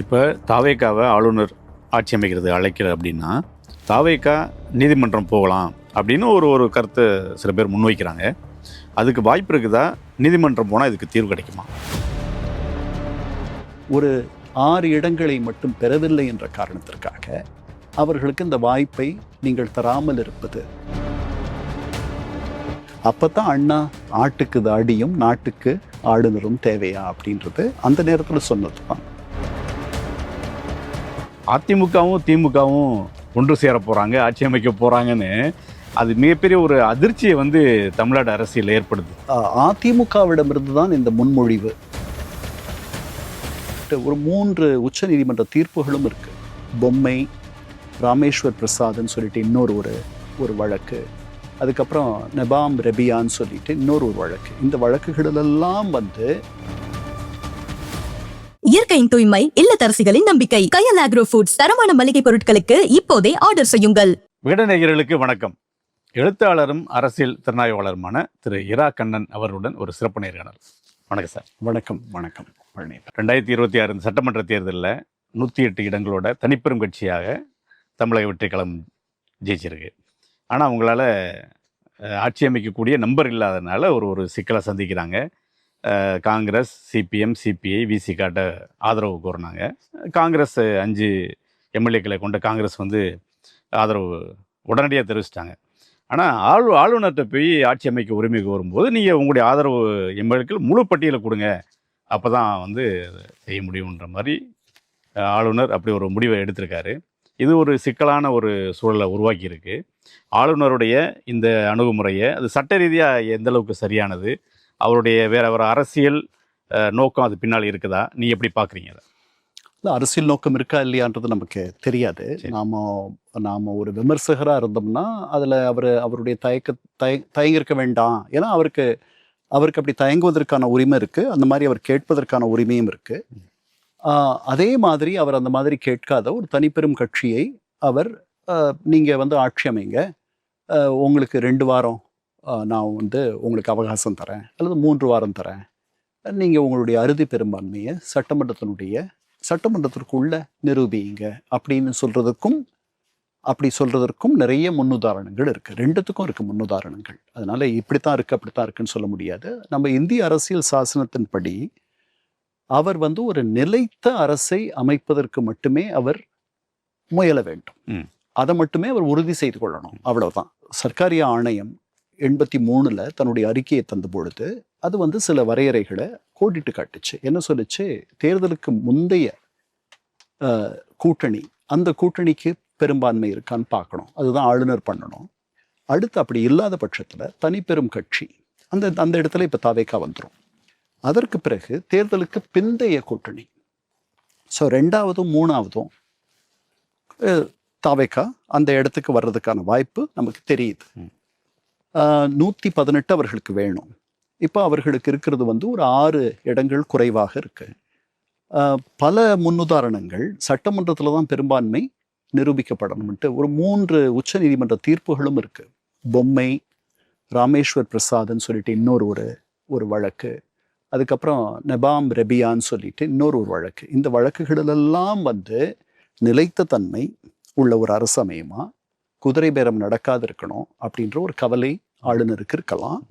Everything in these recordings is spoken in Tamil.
இப்போ தாவேக்காவை ஆளுநர் ஆட்சி அமைக்கிறது அழைக்கிறது அப்படின்னா தாவேக்கா நீதிமன்றம் போகலாம் அப்படின்னு ஒரு கருத்தை சில பேர் முன்வைக்கிறாங்க. அதுக்கு வாய்ப்பு இருக்குதா? நீதிமன்றம் போனால் இதுக்கு தீர்வு கிடைக்குமா? ஒரு 6 இடங்களை மட்டும் பெறவில்லை என்ற காரணத்திற்காக அவர்களுக்கு இந்த வாய்ப்பை நீங்கள் தராமல் இருப்பது, அப்பதான் அண்ணா ஆட்டுக்கு அடியும் நாட்டுக்கு ஆளுநரும் தேவையா அப்படின்றது அந்த நேரத்தில் சொன்னது தான். அதிமுகவும் திமுகவும் ஒன்று சேர போகிறாங்க, ஆட்சி அமைக்க போகிறாங்கன்னு அது மிகப்பெரிய ஒரு அதிர்ச்சியை தமிழ்நாடு அரசியல் ஏற்படுது. அதிமுகவிடமிருந்து தான் இந்த முன்மொழிவு. ஒரு 3 உச்ச நீதிமன்ற தீர்ப்புகளும் இருக்கு. பொம்மை, ராமேஸ்வர் பிரசாத்னு சொல்லிட்டு இன்னொரு ஒரு வழக்கு, அதுக்கப்புறம் நெபாம் ரெபியான்னு சொல்லிட்டு இன்னொரு வழக்கு. இந்த வழக்குகளெல்லாம் இயற்கையின் தூய்மை, இல்லத்தரசிகளின் நம்பிக்கை. கயல் ஆக்ரோ ஃபுட்ஸ் தரமான மளிகை பொருட்களுக்கு இப்போதே ஆர்டர் செய்யுங்கள். விகடநேயர்களுக்கு வணக்கம். எழுத்தாளரும் அரசியல் திறனாய்வாளருமான திரு இரா கண்ணன் அவர்களுடன் ஒரு சிறப்பு நேர்காணல். வணக்கம் சார். வணக்கம். வணக்கம். 2026 சட்டமன்ற தேர்தலில் 108 இடங்களோட தனிப்பெரும் கட்சியாக தமிழக வெற்றிக்களம் ஜெயிச்சிருக்கு. ஆனால் அவங்களால ஆட்சி அமைக்கக்கூடிய நம்பர் இல்லாததுனால ஒரு சிக்கலை சந்திக்கிறாங்க. காங்கிரஸ், சிபிஎம், சிபிஐ, விசிகாட்ட ஆதரவு கோரினாங்க. காங்கிரஸ் 5 எம்எல்ஏக்களை கொண்ட காங்கிரஸ் ஆதரவு உடனடியாக தெரிவிச்சிட்டாங்க. ஆனால் ஆளுநர்கிட்ட போய் ஆட்சி அமைக்க உரிமை கோரும்போது நீங்கள் உங்களுடைய ஆதரவு எம்எல்ஏக்கள் முழு பட்டியலை கொடுங்க, அப்போ தான் செய்ய முடியுன்ற மாதிரி ஆளுநர் அப்படி ஒரு முடிவை எடுத்திருக்காரு. இது ஒரு சிக்கலான ஒரு சூழலை உருவாக்கியிருக்கு. ஆளுநருடைய இந்த அணுகுமுறையை அது சட்ட ரீதியாக எந்த அளவுக்கு சரியானது, அவருடைய வேற ஒரு அரசியல் நோக்கம் அது பின்னால் இருக்குதா, நீ எப்படி பார்க்குறீங்க? அதை அரசியல் நோக்கம் இருக்கா இல்லையான்றது நமக்கு தெரியாது. நாம ஒரு விமர்சகராக இருந்தோம்னா அதில் அவருடைய தயங்கிருக்க வேண்டாம். ஏன்னா அவருக்கு அப்படி தயங்குவதற்கான உரிமை இருக்குது, அந்த மாதிரி அவர் கேட்பதற்கான உரிமையும் இருக்குது. அதே மாதிரி அவர் அந்த மாதிரி கேட்காத ஒரு தனிப்பெரும் கட்சியை அவர் நீங்கள் ஆட்சி அமைங்க, உங்களுக்கு 2 வாரம் நான் உங்களுக்கு அவகாசம் தரேன் அல்லது 3 வாரம் தரேன், நீங்கள் உங்களுடைய அறுதி பெரும்பான்மையை சட்டமன்றத்திற்குள்ள நிரூபிங்க அப்படின்னு சொல்றதற்கும் நிறைய முன்னுதாரணங்கள் இருக்குது. 2த்துக்கும் இருக்குது முன்னுதாரணங்கள். அதனால இப்படித்தான் இருக்குது அப்படித்தான் இருக்குன்னு சொல்ல முடியாது. நம்ம இந்திய அரசியல் சாசனத்தின்படி அவர் ஒரு நிலைத்த அரசை அமைப்பதற்கு மட்டுமே அவர் முயல வேண்டும். அதை மட்டுமே அவர் உறுதி செய்து கொள்ளணும், அவ்வளவுதான். சர்க்காரிய ஆணையம் 83 தன்னுடைய அறிக்கையை தந்த பொழுது அது சில வரையறைகளை கோடிட்டு காட்டுச்சு. என்ன சொல்லுச்சு? தேர்தலுக்கு முந்தைய கூட்டணி, அந்த கூட்டணிக்கு பெரும்பான்மை இருக்கான்னு பார்க்கணும், அதுதான் ஆளுநர் பண்ணணும். அடுத்து அப்படி இல்லாத பட்சத்தில் தனிப்பெரும் கட்சி அந்த இடத்துல இப்போ தாவேக்கா வந்துடும். அதற்கு பிறகு தேர்தலுக்கு பிந்தைய கூட்டணி. ஸோ 2வதும் 3வதும் தாவேக்கா அந்த இடத்துக்கு வர்றதுக்கான வாய்ப்பு நமக்கு தெரியுது. 118 அவர்களுக்கு வேணும். இப்போ அவர்களுக்கு இருக்கிறது ஒரு 6 இடங்கள் குறைவாக இருக்கு. பல முன்னுதாரணங்கள், சட்டமன்றத்தில் தான் பெரும்பான்மை நிரூபிக்கப்படணும்ட்டு ஒரு 3 உச்ச நீதிமன்ற தீர்ப்புகளும் இருக்கு. பொம்மை, ராமேஸ்வர் பிரசாத்னு சொல்லிட்டு இன்னொரு ஒரு வழக்கு, அதுக்கப்புறம் நெபாம் ரெபியான்னு சொல்லிட்டு இன்னொரு வழக்கு. இந்த வழக்குகளெல்லாம் நிலைத்த தன்மை உள்ள ஒரு அரசு அமையுமா, குதிரை பேரம் நடக்காது இருக்கணும் அப்படின்ற ஒரு கவலை ஆளுநருக்கு இருக்கலாம்.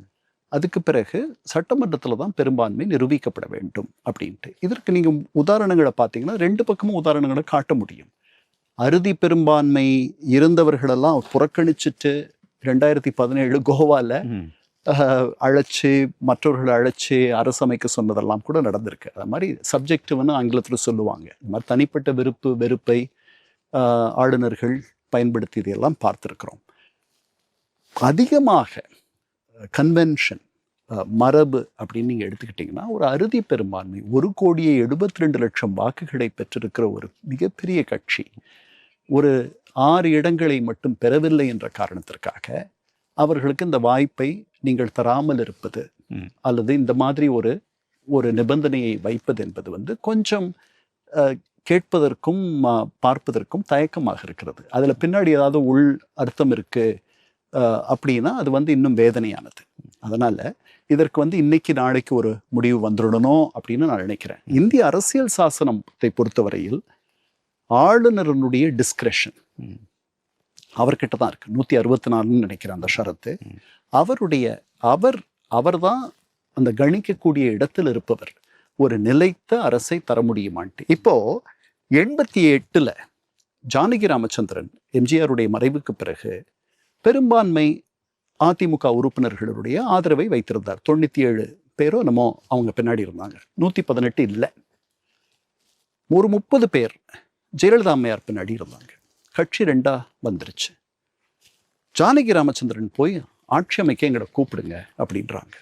அதுக்கு பிறகு சட்டமன்றத்தில் தான் பெரும்பான்மை நிரூபிக்கப்பட வேண்டும் அப்படின்ட்டு. இதற்கு நீங்கள் உதாரணங்களை பார்த்தீங்கன்னா 2 பக்கமும் உதாரணங்களை காட்ட முடியும். அறுதி பெரும்பான்மை இருந்தவர்களெல்லாம் புறக்கணிச்சுட்டு 2017 கோவாவில் மற்றவர்களை அழைச்சி அரசு அமைக்க சொன்னதெல்லாம் கூட நடந்திருக்கு. அது மாதிரி சப்ஜெக்டிவ்னு ஆங்கிலத்தில் சொல்லுவாங்க. இந்த மாதிரி தனிப்பட்ட வெறுப்பை ஆளுநர்கள் பயன்படுத்தியதையெல்லாம் பார்த்துருக்குறோம். அதிகமாக கன்வென்ஷன், மரபு அப்படின்னு நீங்கள் எடுத்துக்கிட்டிங்கன்னா ஒரு அறுதி பெரும்பான்மை 1,72,00,000 வாக்குகளை பெற்றிருக்கிற ஒரு மிகப்பெரிய கட்சி ஒரு 6 இடங்களை மட்டும் பெறவில்லை என்ற காரணத்திற்காக அவர்களுக்கு இந்த வாய்ப்பை நீங்கள் தராமல் இருப்பது அல்லது இந்த மாதிரி ஒரு நிபந்தனையை வைப்பது என்பது கொஞ்சம் கேட்பதற்கும் பார்ப்பதற்கும் தயக்கமாக இருக்கிறது. அதில் பின்னாடி ஏதாவது உள் அர்த்தம் இருக்குது, அப்படின்னா அது வந்து இன்னும் வேதனையானது. அதனால இதற்கு வந்து இன்னைக்கு நாளைக்கு ஒரு முடிவு வந்துடணும் அப்படின்னு நான் நினைக்கிறேன். இந்திய அரசியல் சாசனத்தை பொறுத்தவரையில் ஆளுநருடைய டிஸ்கிரெஷன் அவர்கிட்ட தான் இருக்கு. 164 நினைக்கிறேன் அந்த ஷரத்து. அவர் தான் அந்த கணிக்கக்கூடிய இடத்தில் இருப்பவர். ஒரு நிலைத்த அரசை தர முடியுமான்ட்டு. இப்போ 88 ஜானகி ராமச்சந்திரன் எம்ஜிஆருடைய மறைவுக்கு பிறகு பெரும்பான்மை அதிமுக உறுப்பினர்களுடைய ஆதரவை வைத்திருந்தார். 97 பேரோ என்னமோ அவங்க பின்னாடி இருந்தாங்க. 118 இல்லை, ஒரு 30 பேர் ஜெயலலிதா அம்மையார் பின்னாடி இருந்தாங்க. கட்சி 2 வந்துருச்சு. ஜானகி ராமச்சந்திரன் போய் ஆட்சி அமைக்க எங்களை கூப்பிடுங்க அப்படின்றாங்க.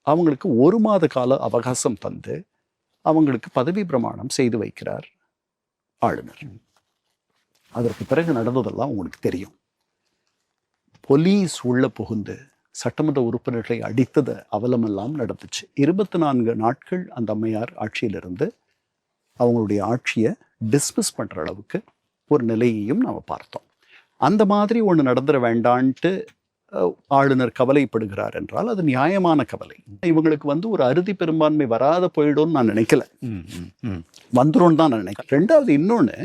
அவங்களுக்கு 1 மாத கால அவகாசம் தந்து அவங்களுக்கு பதவி பிரமாணம் செய்து வைக்கிறார் ஆளுநர். அதற்கு பிறகு நடந்ததெல்லாம் உங்களுக்கு தெரியும். போலீஸ் உள்ள புகுந்து சட்டமன்ற உறுப்பினர்களை அடித்தது அவலமெல்லாம் நடந்துச்சு. 24 நாட்கள் அந்த அம்மையார் ஆட்சியிலிருந்து அவங்களுடைய ஆட்சியை டிஸ்மிஸ் பண்ற அளவுக்கு ஒரு நிலையையும் நாம் பார்த்தோம். அந்த மாதிரி ஒன்று நடந்துட வேண்டான்ட்டு ஆளுநர் கவலைப்படுகிறார் என்றால் அது நியாயமான கவலை. இவங்களுக்கு வந்து ஒரு அறுதி பெரும்பான்மை வராத போயிடும்னு நான் நினைக்கல, வந்துடும் தான் நான் நினைக்கிறேன். ரெண்டாவது இன்னொன்று,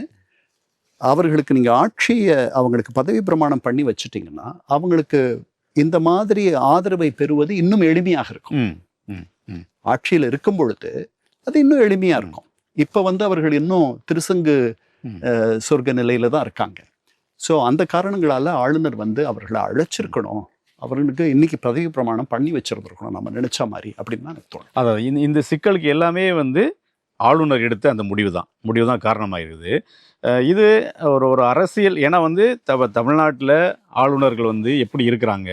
அவர்களுக்கு நீங்கள் ஆட்சியை அவங்களுக்கு பதவி பிரமாணம் பண்ணி வச்சுட்டீங்கன்னா அவங்களுக்கு இந்த மாதிரி ஆதரவை பெறுவது இன்னும் எளிமையாக இருக்கும். ஆட்சியில் இருக்கும் பொழுது அது இன்னும் எளிமையாக இருக்கும். இப்போ வந்து அவர்கள் இன்னும் திருசங்கு சொர்க்க நிலையில தான் இருக்காங்க. ஸோ அந்த காரணங்களால் ஆளுநர் வந்து அவர்களை அழைச்சிருக்கணும், அவர்களுக்கு இன்னைக்கு பதவி பிரமாணம் பண்ணி வச்சிருந்துருக்கணும் நம்ம நினைச்ச மாதிரி அப்படின்னு தான் எனக்கு தோணும். அதாவது இந்த சிக்கலுக்கு எல்லாமே வந்து ஆளுநர் எடுத்த அந்த முடிவு தான் காரணமாக இருக்குது. இது ஒரு அரசியல். ஏன்னா வந்து தமிழ்நாட்டில் ஆளுநர்கள் வந்து எப்படி இருக்கிறாங்க,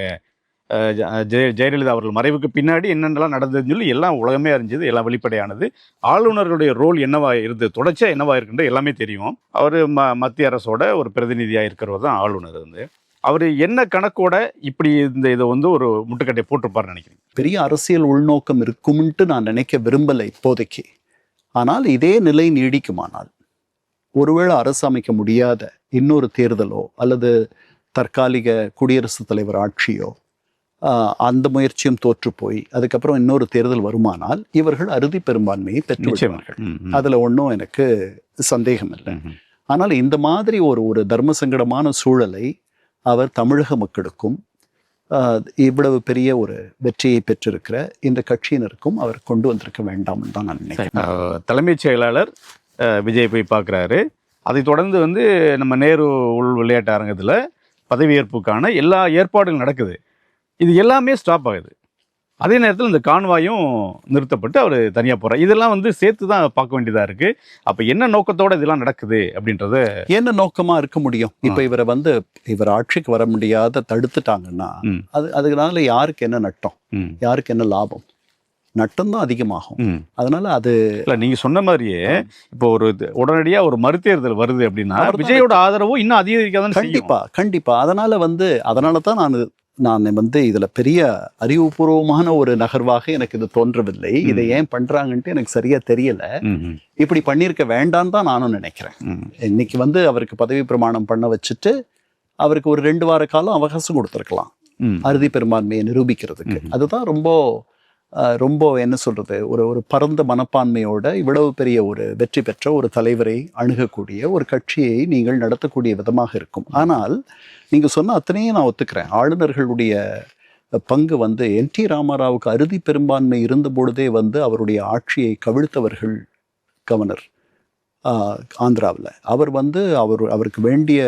ஜெயலலிதா அவர்கள் மறைவுக்கு பின்னாடி என்னென்னலாம் நடந்ததுன்னு சொல்லி எல்லாம் உலகமே அறிஞ்சது, எல்லாம் வெளிப்படையானது. ஆளுநர்களுடைய ரோல் என்னவா இருந்தது, தொடர்ச்சியாக என்னவா இருக்குன்றது எல்லாமே தெரியும். அவர் மத்திய அரசோட ஒரு பிரதிநிதியாக இருக்கிறவர் தான் ஆளுநர். வந்து அவர் என்ன கணக்கோட இப்படி இதை வந்து ஒரு முட்டுக்கட்டை போட்டிருப்பார்னு நினைக்கிறேன். பெரிய அரசியல் உள்நோக்கம் இருக்கும்ட்டு நான் நினைக்க விரும்பலை இப்போதைக்கு. ஆனால் இதே நிலை நீடிக்குமானால், ஒருவேளை அரசு அமைக்க முடியாத இன்னொரு தேர்தலோ அல்லது தற்காலிக குடியரசுத் தலைவர் ஆட்சியோ அந்த முயற்சியும் தோற்று போய் அதுக்கப்புறம் இன்னொரு தேர்தல் வருமானால் இவர்கள் அறுதி பெரும்பான்மையை பெற்று விடுவார்கள். அதுல ஒன்றும் எனக்கு சந்தேகம் இல்லை. ஆனால் இந்த மாதிரி ஒரு தர்ம சங்கடமான சூழலை அவர் தமிழக மக்களுக்கும் இவ்வளவு பெரிய ஒரு வெற்றியை பெற்றிருக்கிற இந்த கட்சியினருக்கும் அவர் கொண்டு வந்திருக்க வேண்டாம்னு தான் நான் நினைக்கிறேன். தலைமைச் செயலாளர் விஜய் போய் பார்க்குறாரு. அதை தொடர்ந்து வந்து நம்ம நேரு உள் விளையாட்டு அரங்கத்தில் பதவியேற்புக்கான எல்லா ஏற்பாடுகளும் நடக்குது. இது எல்லாமே ஸ்டாப் ஆகுது. அதே நேரத்தில் இந்த கான்வாயும் நிறுத்தப்பட்டு அவர் தனியாக போகிறார். இதெல்லாம் வந்து சேர்த்து தான் பார்க்க வேண்டியதாக இருக்குது. அப்போ என்ன நோக்கத்தோடு இதெல்லாம் நடக்குது அப்படின்றத, என்ன நோக்கமாக இருக்க முடியும்? இப்போ இவர் ஆட்சிக்கு வர முடியாத தடுத்துட்டாங்கன்னா அதனால யாருக்கு என்ன நட்டம், யாருக்கு என்ன லாபம்? நட்டம் தான் அதிகமாகும். அதனால அது இல்லை, நீங்கள் சொன்ன மாதிரியே இப்போ ஒரு உடனடியாக ஒரு மறுதேர்தல் வருது அப்படின்னா விஜயோட ஆதரவும் இன்னும் அதிகரிக்காதான். கண்டிப்பா. அதனால தான் நான் வந்து இதுல பெரிய அறிவுபூர்வமான ஒரு நகர்வாக எனக்கு இது தோன்றவில்லை. இதை ஏன் பண்றாங்கன்ட்டு எனக்கு சரியா தெரியல. இப்படி பண்ணியிருக்க வேண்டான்னு தான் நானும் நினைக்கிறேன். இன்னைக்கு வந்து அவருக்கு பதவி பிரமாணம் பண்ண வச்சுட்டு அவருக்கு ஒரு 2 வார காலம் அவகாசம் கொடுத்துருக்கலாம் அறுதி பெரும்பான்மையை நிரூபிக்கிறதுக்கு. அதுதான் ரொம்ப என்ன சொல்றது, ஒரு பரந்த மனப்பான்மையோட இவ்வளவு பெரிய ஒரு வெற்றி பெற்ற ஒரு தலைவரை அணுகக்கூடிய ஒரு கட்சியை நீங்கள் நடத்தக்கூடிய விதமாக இருக்கும். ஆனால் நீங்க சொன்ன அத்தனையும் நான் ஒத்துக்கிறேன். ஆளுநர்களுடைய பங்கு வந்து NT ராமாராவுக்கு அறுதி பெரும்பான்மை இருந்த பொழுதே வந்து அவருடைய ஆட்சியை கவிழ்த்தவர்கள் கவர்னர் ஆந்திராவில். அவர் வந்து அவருக்கு வேண்டிய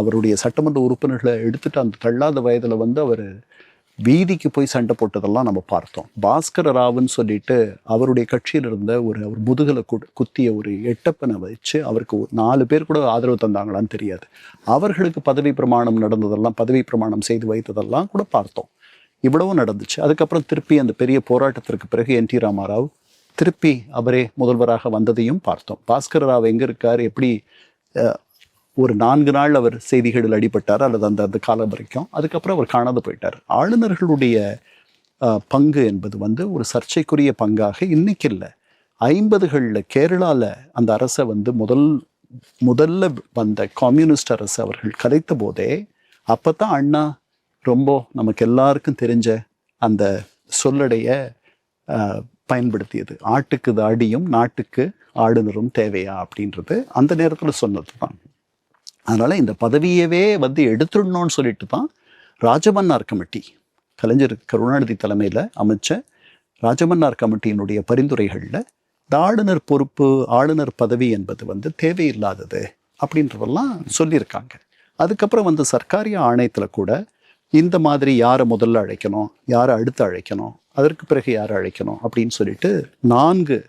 அவருடைய சட்டமன்ற உறுப்பினர்களை எடுத்துட்டு அந்த தள்ளாத வயதில் வந்து அவர் வீதிக்கு போய் சண்டை போட்டதெல்லாம் நம்ம பார்த்தோம். பாஸ்கர ராவுன்னு சொல்லிட்டு அவருடைய கட்சியில் இருந்த அவர் முதுகலை குத்திய ஒரு எட்டப்பனை வச்சு அவருக்கு 4 பேர் கூட ஆதரவு தந்தாங்களான்னு தெரியாது. அவர்களுக்கு பதவி பிரமாணம் செய்து வைத்ததெல்லாம் கூட பார்த்தோம். இவ்வளவும் நடந்துச்சு. அதுக்கப்புறம் திருப்பி அந்த பெரிய போராட்டத்திற்கு பிறகு NT ராமாராவ் திருப்பி அவரே முதல்வராக வந்ததையும் பார்த்தோம். பாஸ்கர ராவ் எங்கே இருக்கார், எப்படி ஒரு 4 நாள் அவர் செய்திகளில் அடிபட்டார் அல்லது அந்த காலம் வரைக்கும். அதுக்கப்புறம் அவர் காணாது போயிட்டார். ஆளுநர்களுடைய பங்கு என்பது வந்து ஒரு சர்ச்சைக்குரிய பங்காக இன்னைக்கு இல்லை, 50களில் கேரளாவில் அந்த அரசை வந்து முதல்ல வந்த கம்யூனிஸ்ட் அரசு அவர்கள் கலைத்த போதே அப்போ தான் அண்ணா ரொம்ப நமக்கு எல்லாருக்கும் தெரிஞ்ச அந்த சொல்லடைய பயன்படுத்தியது. ஆட்டுக்கு தாடியும் நாட்டுக்கு ஆளுநரும் தேவையா அப்படின்றது அந்த நேரத்தில் சொன்னது தான். அதனால் இந்த பதவியவே வந்து எடுத்துடணும்னு சொல்லிட்டு தான் ராஜமன்னார் கமிட்டி, கலைஞர் கருணாநிதி தலைமையில் அமைச்ச ராஜமன்னார் கமிட்டியினுடைய பரிந்துரைகளில் இந்த ஆளுநர் பொறுப்பு, ஆளுநர் பதவி என்பது வந்து தேவையில்லாதது அப்படின்றதெல்லாம் சொல்லியிருக்காங்க. அதுக்கப்புறம் வந்து சர்க்காரிய ஆணையத்தில் கூட இந்த மாதிரி யாரை முதல்ல அழைக்கணும், யாரை அடுத்து அழைக்கணும், அதற்கு பிறகு யாரை அழைக்கணும் அப்படின்னு சொல்லிட்டு 4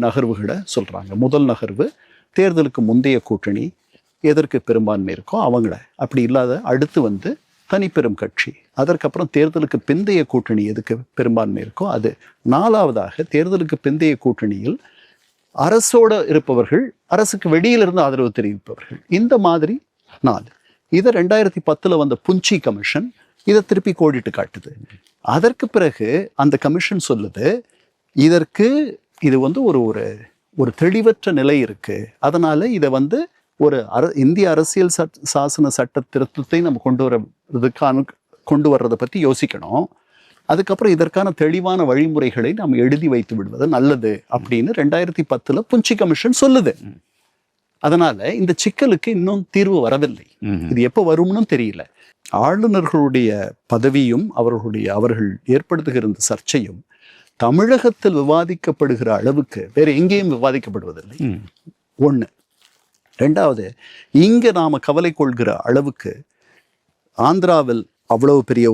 நகர்வுகளை சொல்கிறாங்க. முதல் நகர்வு, தேர்தலுக்கு முந்தைய கூட்டணி எதற்கு பெரும்பான்மை இருக்கோ அவங்கள, அப்படி இல்லாத அடுத்து வந்து தனிப்பெரும் கட்சி, அதற்கப்புறம் தேர்தலுக்கு பிந்தைய கூட்டணி எதுக்கு பெரும்பான்மை இருக்கோ அது, 4வதாக தேர்தலுக்கு பிந்தைய கூட்டணியில் அரசோடு இருப்பவர்கள், அரசுக்கு வெளியிலிருந்து ஆதரவு தெரிவிப்பவர்கள், இந்த மாதிரி 4. இதை 2010 வந்த புஞ்சி கமிஷன் இதை திருப்பி கோடிட்டு காட்டுது. அதற்கு பிறகு அந்த கமிஷன் சொல்லுது, இது வந்து ஒரு தெளிவற்ற நிலை இருக்கு, அதனால இதை வந்து ஒரு இந்திய அரசியல் சாசன சட்ட திருத்தத்தை நம்ம கொண்டு வர்றதை பற்றி யோசிக்கணும். அதுக்கப்புறம் இதற்கான தெளிவான வழிமுறைகளை நாம் எழுதி வைத்து விடுவது நல்லது அப்படின்னு 2010 புஞ்சி கமிஷன் சொல்லுது. அதனால இந்த சிக்கலுக்கு இன்னும் தீர்வு வரவில்லை. இது எப்போ வரும்னு தெரியல. ஆளுநர்களுடைய பதவியும் அவர்கள் ஏற்படுத்துகிற இந்த சர்ச்சையும் தமிழகத்தில் விவாதிக்கப்படுகிற அளவுக்கு வேற எங்கேயும் விவாதிக்கப்படுவதில்லை. 1. 2வது, இங்க நாம கவலை கொள்கிற அளவுக்கு ஆந்திராவில் அவ்வளவு பெரிய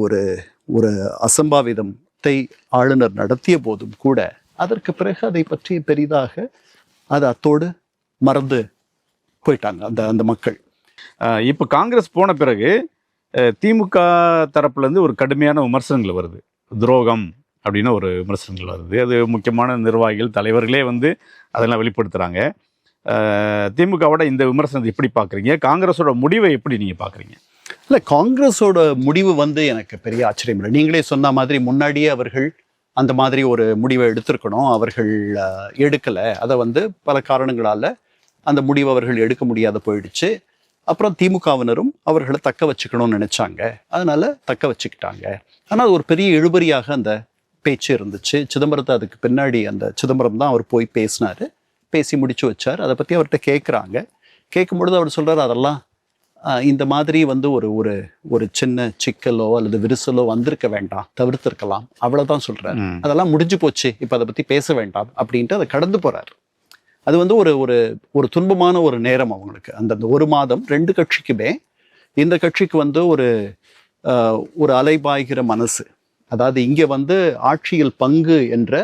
ஒரு அசம்பாவிதத்தை ஆளுநர் நடத்திய போதும் கூட அதற்கு பிறகு அதை பற்றி பெரிதாக அத்தோடு மறந்து போயிட்டாங்க அந்த மக்கள். இப்போ காங்கிரஸ் போன பிறகு திமுக தரப்புலேருந்து ஒரு கடுமையான விமர்சனங்கள் வருது. துரோகம் அப்படின்னு ஒரு விமர்சனங்கள் வருது. அது முக்கியமான நிர்வாகிகள், தலைவர்களே வந்து அதெல்லாம் வெளிப்படுத்துகிறாங்க. திமுகவோட இந்த விமர்சனத்தை எப்படி பார்க்குறீங்க? காங்கிரஸோட முடிவை எப்படி நீங்கள் பார்க்குறீங்க? இல்லை, காங்கிரஸோட முடிவு வந்து எனக்கு பெரிய ஆச்சரியம் இல்லை. நீங்களே சொன்ன மாதிரி முன்னாடியே அவர்கள் அந்த மாதிரி ஒரு முடிவை எடுத்திருக்கணும். அவர்கள் எடுக்கலை. அதை வந்து பல காரணங்களால் அந்த முடிவை அவர்கள் எடுக்க முடியாத போயிடுச்சு. அப்புறம் திமுகவினரும் அவர்களை தக்க வச்சுக்கணும்னு நினைச்சாங்க, அதனால தக்க வச்சுக்கிட்டாங்க. ஆனால் ஒரு பெரிய இழுபறியாக அந்த பேச்சு இருந்துச்சு. சிதம்பரத்தை அதுக்கு பின்னாடி அந்த சிதம்பரம் தான் அவர் போய் பேசினார், பேசி முடிச்சு வச்சார். அதை பற்றி அவர்கிட்ட கேட்குறாங்க. கேட்கும்பொழுது அவர் சொல்கிறார், அதெல்லாம் இந்த மாதிரி வந்து ஒரு சின்ன சிக்கலோ அல்லது விரிசலோ வந்திருக்க வேண்டாம், தவிர்த்திருக்கலாம், அவ்வளோதான் சொல்கிறார். அதெல்லாம் முடிஞ்சு போச்சு, இப்போ அதை பற்றி பேச வேண்டாம் அப்படின்ட்டு அதை கடந்து போகிறார். அது வந்து ஒரு துன்பமான ஒரு நேரம் அவங்களுக்கு. அந்த 1 மாதம் 2 கட்சிக்குமே, இந்த கட்சிக்கு வந்து ஒரு அலைபாய்கிற மனசு, அதாவது இங்கே வந்து ஆட்சியில் பங்கு என்ற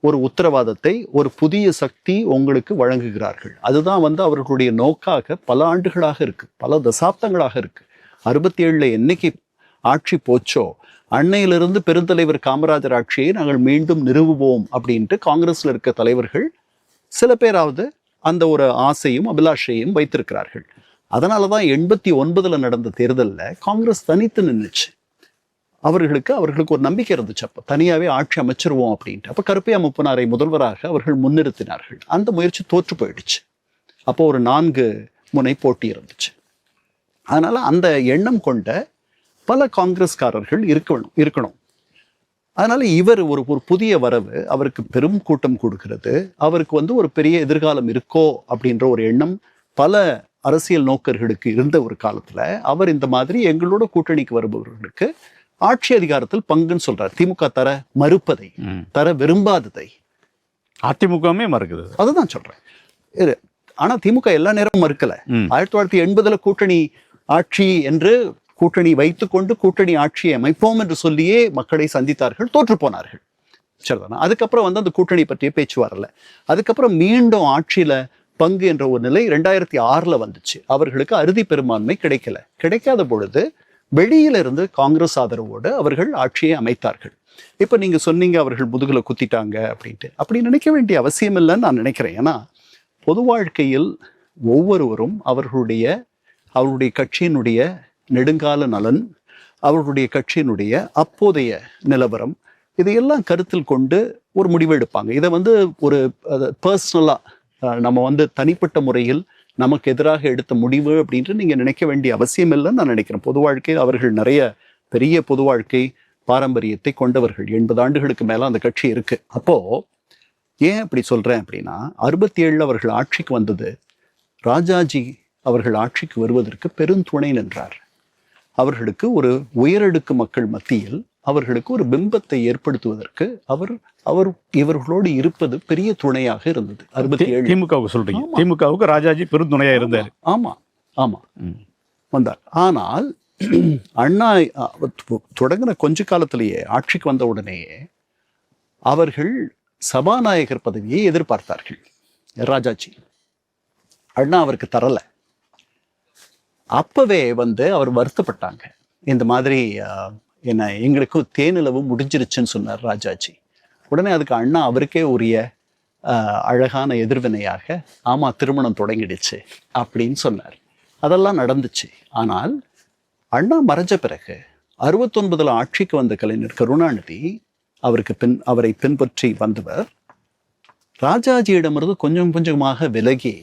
ஒரு உத்தரவாதத்தை ஒரு புதிய சக்தி உங்களுக்கு வழங்குகிறார்கள். அதுதான் வந்து அவர்களுடைய நோக்காக பல ஆண்டுகளாக இருக்கு, பல தசாப்தங்களாக இருக்கு. 67 என்னைக்கு ஆட்சி போச்சோ அன்னையிலிருந்து பெருந்தலைவர் காமராஜர் ஆட்சியை நாங்கள் மீண்டும் நிறுவுவோம் அப்படின்ட்டு காங்கிரஸ்ல இருக்க தலைவர்கள் சில பேராவது அந்த ஒரு ஆசையும் அபிலாஷையும் வைத்திருக்கிறார்கள். அதனால தான் 89 நடந்த தேர்தலில் காங்கிரஸ் தனித்து நின்றுச்சு. அவர்களுக்கு ஒரு நம்பிக்கை இருந்துச்சு, அப்போ தனியாகவே ஆட்சி அமைச்சிருவோம் அப்படின்ட்டு. அப்போ கருப்பையா முப்பனாரை முதல்வராக அவர்கள் முன்னிறுத்தினார்கள். அந்த முயற்சி தோற்று போயிடுச்சு. அப்போ ஒரு 4 முனை போட்டி இருந்துச்சு. அதனால அந்த எண்ணம் கொண்ட பல காங்கிரஸ்காரர்கள் இருக்கணும். அதனால இவர் ஒரு புதிய வரவு, அவருக்கு பெரும் கூட்டம் கொடுக்கிறது, அவருக்கு வந்து ஒரு பெரிய எதிர்காலம் இருக்கோ அப்படின்ற ஒரு எண்ணம் பல அரசியல் நோக்கர்களுக்கு இருந்த ஒரு காலத்துல அவர் இந்த மாதிரி எங்களோட கூட்டணிக்கு வருபவர்களுக்கு ஆட்சி அதிகாரத்தில் பங்குன்னு சொல்றார். திமுக தர மறுப்பதை, தர விரும்பாததை அதிமுகவே மறுக்குது. அதுதான் சொல்றேன். ஆனா திமுக எல்லா நேரமும் மறுக்கல. 1980 கூட்டணி ஆட்சி என்று கூட்டணி வைத்துக்கொண்டு கூட்டணி ஆட்சியை அமைப்போம் என்று சொல்லியே மக்களை சந்தித்தார்கள், தோற்று போனார்கள். சரிதானா? அதுக்கப்புறம் வந்து அந்த கூட்டணி பற்றிய பேச்சு வரல. அதுக்கப்புறம் மீண்டும் ஆட்சியில பங்கு என்ற ஒரு நிலை 2006 வந்துச்சு. அவர்களுக்கு அறுதி பெரும்பான்மை கிடைக்காத பொழுது வெளியில இருந்து காங்கிரஸ் ஆதரவோடு அவர்கள் ஆட்சியை அமைத்தார்கள். இப்ப நீங்க சொன்னீங்க அவர்கள் முதுகுல குத்திட்டாங்க அப்படின்ட்டு. அப்படி நினைக்க வேண்டிய அவசியம் இல்லைன்னு நான் நினைக்கிறேன். ஏன்னா பொது வாழ்க்கையில் ஒவ்வொருவரும் அவர்களுடைய கட்சியினுடைய நெடுங்கால நலன், அவர்களுடைய கட்சியினுடைய அப்போதைய நிலவரம், இதையெல்லாம் கருத்தில் கொண்டு ஒரு முடிவு எடுப்பாங்க. இதை வந்து ஒரு பர்சனலா நம்ம வந்து தனிப்பட்ட முறையில் நமக்கு எதிராக எடுத்த முடிவு அப்படின்ட்டு நீங்க நினைக்க வேண்டிய அவசியம் இல்லைன்னு நான் நினைக்கிறேன். பொது வாழ்க்கை அவர்கள் நிறைய பெரிய பொது வாழ்க்கை பாரம்பரியத்தை கொண்டவர்கள். 80 ஆண்டுகளுக்கு மேல அந்த கட்சி இருக்கு. அப்போ ஏன் அப்படி சொல்றேன் அப்படின்னா, 67 அவர்கள் ஆட்சிக்கு வந்தது, ராஜாஜி அவர்கள் ஆட்சிக்கு வருவதற்கு பெருந்துணை நின்றார். அவர்களுக்கு ஒரு உயரடுக்கு மக்கள் மத்தியில் அவர்களுக்கு ஒரு பிம்பத்தை ஏற்படுத்துவதற்கு அவர் இவர்களோடு இருப்பது பெரிய துணையாக இருந்தது. 67 திமுகவுக்கு சொல்றீங்க? திமுகவுக்கு ராஜாஜி பெருந்துணையா இருந்தார். ஆமா ஆமா வந்தார். ஆனால் அண்ணா தொடங்கின கொஞ்ச காலத்திலேயே, ஆட்சிக்கு வந்த உடனேயே அவர்கள் சபாநாயகர் பதவியை எதிர்பார்த்தார்கள். ராஜாஜி அண்ணா அவருக்கு தரல. அப்பவே அவர் வருத்தப்பட்டாங்க. இந்த மாதிரி என்ன, எங்களுக்கும் தேனிலவு முடிஞ்சிருச்சுன்னு சொன்னார் ராஜாஜி. உடனே அதுக்கு அண்ணா அவருக்கே உரிய அழகான எதிர்வினையாக, ஆமா திருமணம் தொடங்கிடுச்சு அப்படின்னு சொன்னார். அதெல்லாம் நடந்துச்சு. ஆனால் அண்ணா மறைஞ்ச பிறகு 69 ஆட்சிக்கு வந்த கலைஞர் கருணாநிதி அவரை பின்பற்றி வந்தவர் ராஜாஜியிடமிருந்து கொஞ்சம் கொஞ்சமாக விலகி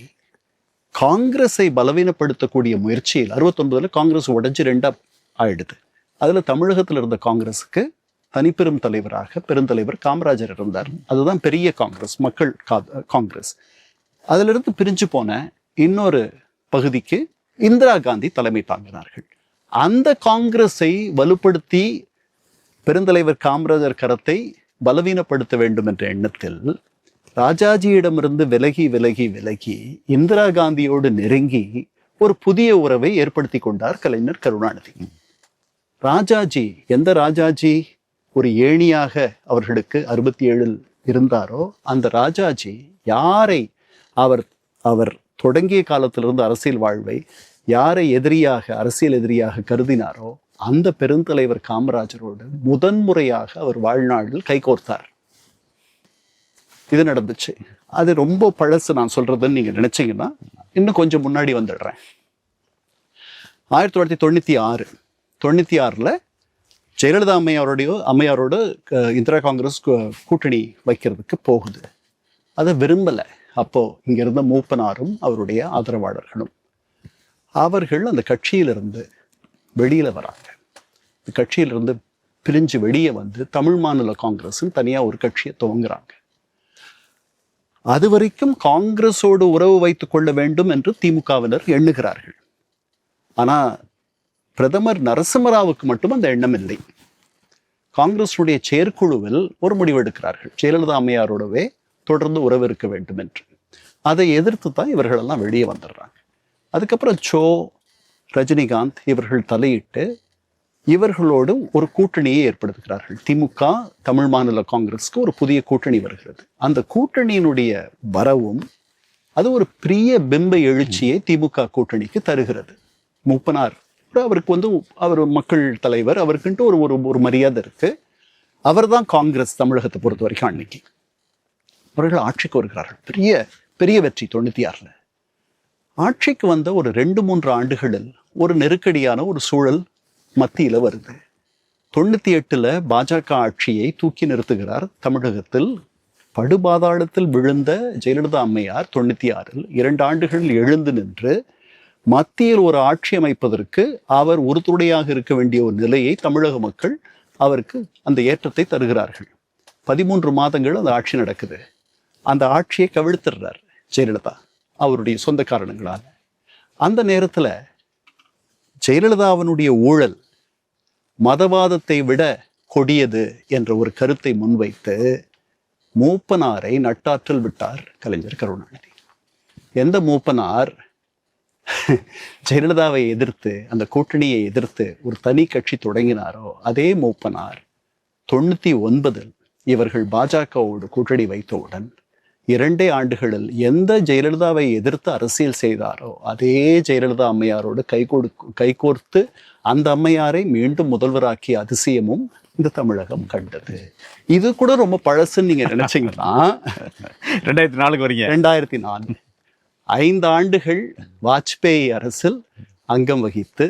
காங்கிரஸை பலவீனப்படுத்தக்கூடிய முயற்சியில் 69 காங்கிரஸ் உடைஞ்சு 2 ஆயிடுது. அதுல தமிழகத்தில் இருந்த காங்கிரஸுக்கு தனிப்பெரும் தலைவராக பெருந்தலைவர் காமராஜர் இருந்தார். அதுதான் பெரிய காங்கிரஸ், மக்கள் காங்கிரஸ். அதுல இருந்து பிரிஞ்சு போன இன்னொரு பகுதிக்கு இந்திரா காந்தி தலைமை தாங்கினார்கள். அந்த காங்கிரஸை வலுப்படுத்தி பெருந்தலைவர் காமராஜர் கரத்தை பலவீனப்படுத்த வேண்டும் என்ற எண்ணத்தில் ராஜாஜியிடமிருந்து விலகி விலகி விலகி இந்திரா காந்தியோடு நெருங்கி ஒரு புதிய உறவை ஏற்படுத்தி கொண்டார் கலைஞர் கருணாநிதி. ராஜாஜி, எந்த ராஜாஜி ஒரு ஏணியாக அவர்களுக்கு 67 இருந்தாரோ, அந்த ராஜாஜி யாரை அவர் தொடங்கிய காலத்திலிருந்து அரசியல் வாழ்வை யாரை அரசியல் எதிரியாக கருதினாரோ, அந்த பெருந்தலைவர் காமராஜரோடு முதன்முறையாக அவர் வாழ்நாளில் கைகோர்த்தார். இது நடந்துச்சு. அது ரொம்ப பழசு நான் சொல்றதுன்னு நீங்க நினைச்சீங்கன்னா இன்னும் கொஞ்சம் முன்னாடி வந்துடுறேன். 1996 ஜெயலலிதா அம்மையாரோட இந்திரா காங்கிரஸ் கூட்டணி வைக்கிறதுக்கு போகுது. அதை விரும்பலை. அப்போ இங்க இருந்த மூப்பனாரும் அவருடைய ஆதரவாளர்களும் அவர்கள் அந்த கட்சியிலிருந்து வெளியில வராங்க. கட்சியிலிருந்து பிரிஞ்சு வெளியே வந்து தமிழ் மாநில காங்கிரஸ் தனியா ஒரு கட்சியை துவங்குறாங்க. அது வரைக்கும் காங்கிரஸோடு உறவு வைத்துக் கொள்ள வேண்டும் என்று திமுகவினர் எண்ணுகிறார்கள். ஆனா பிரதமர் நரசிம்மராவுக்கு மட்டும் அந்த எண்ணம் இல்லை. காங்கிரஸுடைய செயற்குழுவில் ஒரு முடிவெடுக்கிறார்கள், ஜெயலலிதா அம்மையாரோடவே தொடர்ந்து உறவு இருக்க வேண்டும் என்று. அதை எதிர்த்து தான் இவர்களெல்லாம் வெளியே வந்துடுறாங்க. அதுக்கப்புறம் ரஜினிகாந்த் இவர்கள் தலையிட்டு இவர்களோடு ஒரு கூட்டணியை ஏற்படுத்துகிறார்கள். திமுக தமிழ் மாநில காங்கிரஸ்க்கு ஒரு புதிய கூட்டணி வருகிறது. அந்த கூட்டணியினுடைய வரவும் அது ஒரு பெரிய பிம்ப எழுச்சியை திமுக கூட்டணிக்கு தருகிறது. மூப்பனார் அவருக்கு அவர் மக்கள் தலைவர், அவருக்குன்ட்டு ஒரு மரியாதை இருக்கு. அவர் தான் காங்கிரஸ் தமிழகத்தை பொறுத்த வரைக்கும் அன்னைக்கு. அவர்கள் ஆட்சிக்கு வருகிறார்கள். பெரிய பெரிய வெற்றி 96. ஆட்சிக்கு வந்த ஒரு 2-3 ஆண்டுகளில் ஒரு நெருக்கடியான ஒரு சூழல் மத்தியில வருது. 98 பாஜக ஆட்சியை தூக்கி நிறுத்துகிறார் தமிழகத்தில். படுபாதாளத்தில் விழுந்த ஜெயலலிதா அம்மையார் 96 2 ஆண்டுகளில் எழுந்து நின்று மத்தியில் ஒரு ஆட்சி அமைப்பதற்கு அவர் உறுதுணையாக இருக்க வேண்டிய ஒரு நிலையை தமிழக மக்கள் அவருக்கு அந்த ஏற்றத்தை தருகிறார்கள். 13 மாதங்கள் அந்த ஆட்சி நடக்குது. அந்த ஆட்சியை கவிழ்த்துறார் ஜெயலலிதா அவருடைய சொந்த காரணங்களால். அந்த நேரத்துல ஜெயலலிதாவினுடைய ஊழல் மதவாதத்தை விட கொடியது என்ற ஒரு கருத்தை முன்வைத்து மூப்பனாரை நட்டாற்றல் விட்டார் கலைஞர் கருணாநிதி. எந்த மூப்பனார் ஜெயலலிதாவை எதிர்த்து அந்த கூட்டணியை எதிர்த்து ஒரு தனி கட்சி தொடங்கினாரோ, அதே மூப்பனார் 99 இவர்கள் பாஜகவோடு கூட்டணி வைத்தவுடன் 2 ஆண்டுகளில் எந்த ஜெயலலிதாவை எதிர்த்து அரசியல் செய்தாரோ அதே ஜெயலலிதா அம்மையாரோடு கைகோர்த்து அந்த அம்மையாரை மீண்டும் முதல்வராக்கிய அதிசயமும் இந்த தமிழகம் கண்டது. இது கூட ரொம்ப பழசுன்னு நீங்க நினைச்சீங்கன்னா 2004 வரீங்க. 2004 5 ஆண்டுகள் வாஜ்பேயி அரசில் அங்கம் வகித்து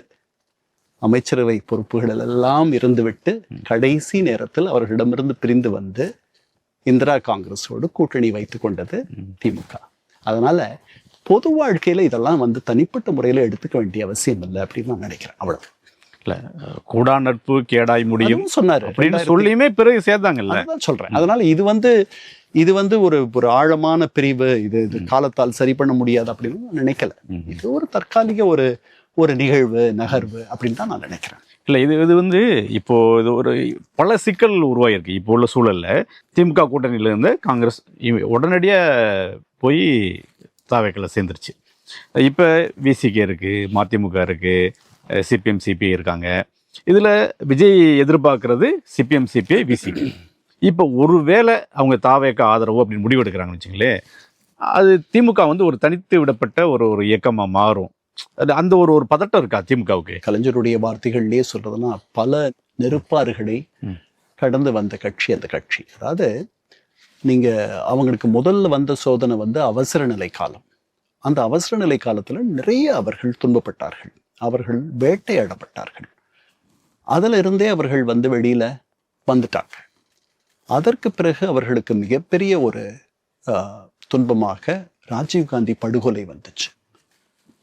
அமைச்சரவை பொறுப்புகள் எல்லாம் இருந்துவிட்டு கடைசி நேரத்தில் அவர்களிடமிருந்து பிரிந்து வந்து இந்திரா காங்கிரஸோடு கூட்டணி வைத்துக் கொண்டது திமுக. அதனால பொது வாழ்க்கையில இதெல்லாம் வந்து தனிப்பட்ட முறையில எடுத்துக்க வேண்டிய அவசியம் இல்லை அப்படின்னு நான் நினைக்கிறேன். அவ்வளவு இல்ல கூடா நட்பு கேடாய் முடியும் அதுவும் சொன்னாரு அப்படின்னு சொல்லியுமே பிறகு சேர்த்தாங்கல்ல. அதுதான் சொல்றேன். அதனால இது வந்து ஒரு ஆழமான பிரிவு, இது காலத்தால் சரி பண்ண முடியாது அப்படின்னு நான் நினைக்கல. இது ஒரு தற்காலிக ஒரு நிகழ்வு, நகர்வு அப்படின்னு தான் நான் நினைக்கிறேன். இல்லை இது வந்து இப்போ இது ஒரு பல சிக்கல் உருவாகிருக்கு இப்போ உள்ள சூழல்ல. திமுக கூட்டணியில இருந்து காங்கிரஸ் உடனடியாக போய் தாவேக்களை சேர்ந்துருச்சு. இப்போ விசிகே இருக்கு, மதிமுக இருக்கு, சிபிஎம் சிபிஐ இருக்காங்க. இதில் விஜய் எதிர்பார்க்கறது சிபிஎம் சிபிஐ விசிகே. இப்போ ஒருவேளை அவங்க தாவேக்க ஆதரவு அப்படின்னு முடிவு எடுக்கிறாங்கன்னு வச்சுங்களேன், அது திமுக வந்து ஒரு தனித்து விடப்பட்ட ஒரு இயக்கமாக மாறும். அந்த ஒரு பதட்டம் இருக்கா திமுகவுக்கு? கலைஞருடைய வார்த்தைகள்லயே சொல்றதுன்னா, பல நெருப்பாறுகளை கடந்து வந்த கட்சி அந்த கட்சி. அதாவது நீங்க அவங்களுக்கு முதல்ல வந்த சோதனை வந்து அவசர நிலை காலம். அந்த அவசர நிலை காலத்துல நிறைய அவர்கள் துன்பப்பட்டார்கள், அவர்கள் வேட்டையாடப்பட்டார்கள். அதுல இருந்தே அவர்கள் வந்து வெளியில வந்துட்டாங்க. அதற்கு பிறகு அவர்களுக்கு மிகப்பெரிய ஒரு துன்பமாக ராஜீவ்காந்தி படுகொலை வந்துச்சு.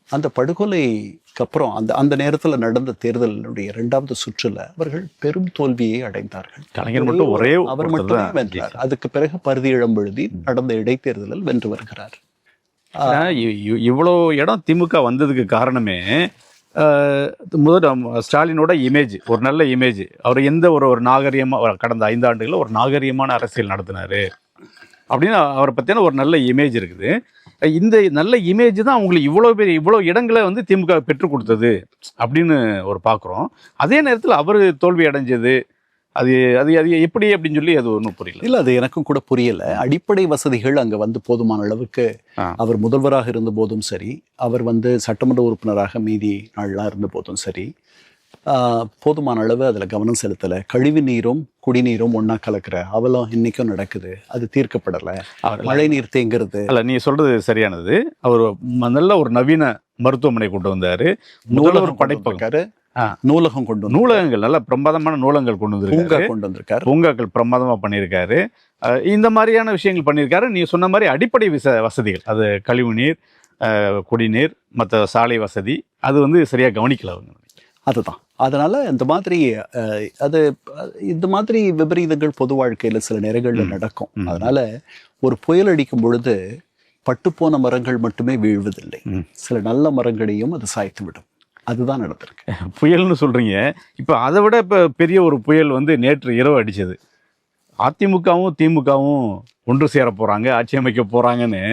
அந்த படுகொலைக்கு அப்புறம் அந்த நேரத்தில் நடந்த தேர்தலுடைய 2வது சுற்றுல அவர்கள் பெரும் தோல்வியை அடைந்தார்கள். கலைஞர் மட்டும் அவர் மட்டுமே வென்றார். அதுக்கு பிறகு பரிதி இளம்பெழுதி நடந்த இடைத்தேர்தலில் வென்று வருகிறார். இவ்வளோ இடம் திமுக வந்ததுக்கு காரணமே முதல் ஸ்டாலினோட இமேஜ், ஒரு நல்ல இமேஜ். அவர் எந்த ஒரு நாகரிகமாக கடந்த 5 ஆண்டுகளில் ஒரு நாகரிகமான அரசியல் நடத்தினாரு அப்படின்னு அவரை பற்றின ஒரு நல்ல இமேஜ் இருக்குது. இந்த நல்ல இமேஜ் தான் அவங்களுக்கு இவ்வளோ இடங்களை வந்து திமுக பெற்றுக் கொடுத்தது அப்படின்னு ஒரு பார்க்குறோம். அதே நேரத்தில் அவர் தோல்வி அடைஞ்சது அது அது அது எப்படி அப்படின்னு சொல்லி அது ஒன்றும் புரியல. இல்லை, அது எனக்கும் கூட புரியல. அடிப்படை வசதிகள் அங்கே வந்து போதுமான அளவுக்கு அவர் முதல்வராக இருந்த போதும் சரி, அவர் வந்து சட்டமன்ற உறுப்பினராக மீதி நாள்லாம் இருந்த போதும் சரி, போதுமான அளவு அதில் கவனம் செலுத்தலை. கழிவு நீரும் குடிநீரும் ஒன்றா கலக்கிற அவலம் இன்னைக்கும் நடக்குது, அது தீர்க்கப்படலை. மழை நீர் தேங்கிறது அல்ல, நீ சொல்றது சரியானது. அவர் நல்ல ஒரு நவீன மருத்துவமனை கொண்டு வந்தாரு, முதல்வர் படைப்பாரு, நூலகம் கொண்டு வந்து, நூலகங்கள் நல்ல பிரமாதமான நூலகங்கள் கொண்டு வந்திருக்காரு, பூங்காக்கள் பிரமாதமா பண்ணியிருக்காரு. இந்த மாதிரியான விஷயங்கள் பண்ணியிருக்காரு. நீ சொன்ன மாதிரி அடிப்படை வசதிகள், அது கழிவுநீர், குடிநீர், மற்ற சாலை வசதி, அது வந்து சரியா கவனிக்கல அவங்க. அதுதான். அதனால இந்த மாதிரி விபரீதங்கள் பொது வாழ்க்கையில சில நேரங்கள்ல நடக்கும். அதனால ஒரு புயல் அடிக்கும் பொழுது பட்டுப்போன மரங்கள் மட்டுமே வீழ்வதில்லை, சில நல்ல மரங்களையும் அது சாய்த்து விடும். அதுதான் நடந்திருக்கு. புயல்னு சொல்றீங்க, இப்போ அதை விட இப்போ பெரிய ஒரு புயல் வந்து நேற்று இரவு அடிச்சது. அதிமுகவும் திமுகவும் ஒன்று சேர போறாங்க, ஆட்சி அமைக்க போறாங்கன்னு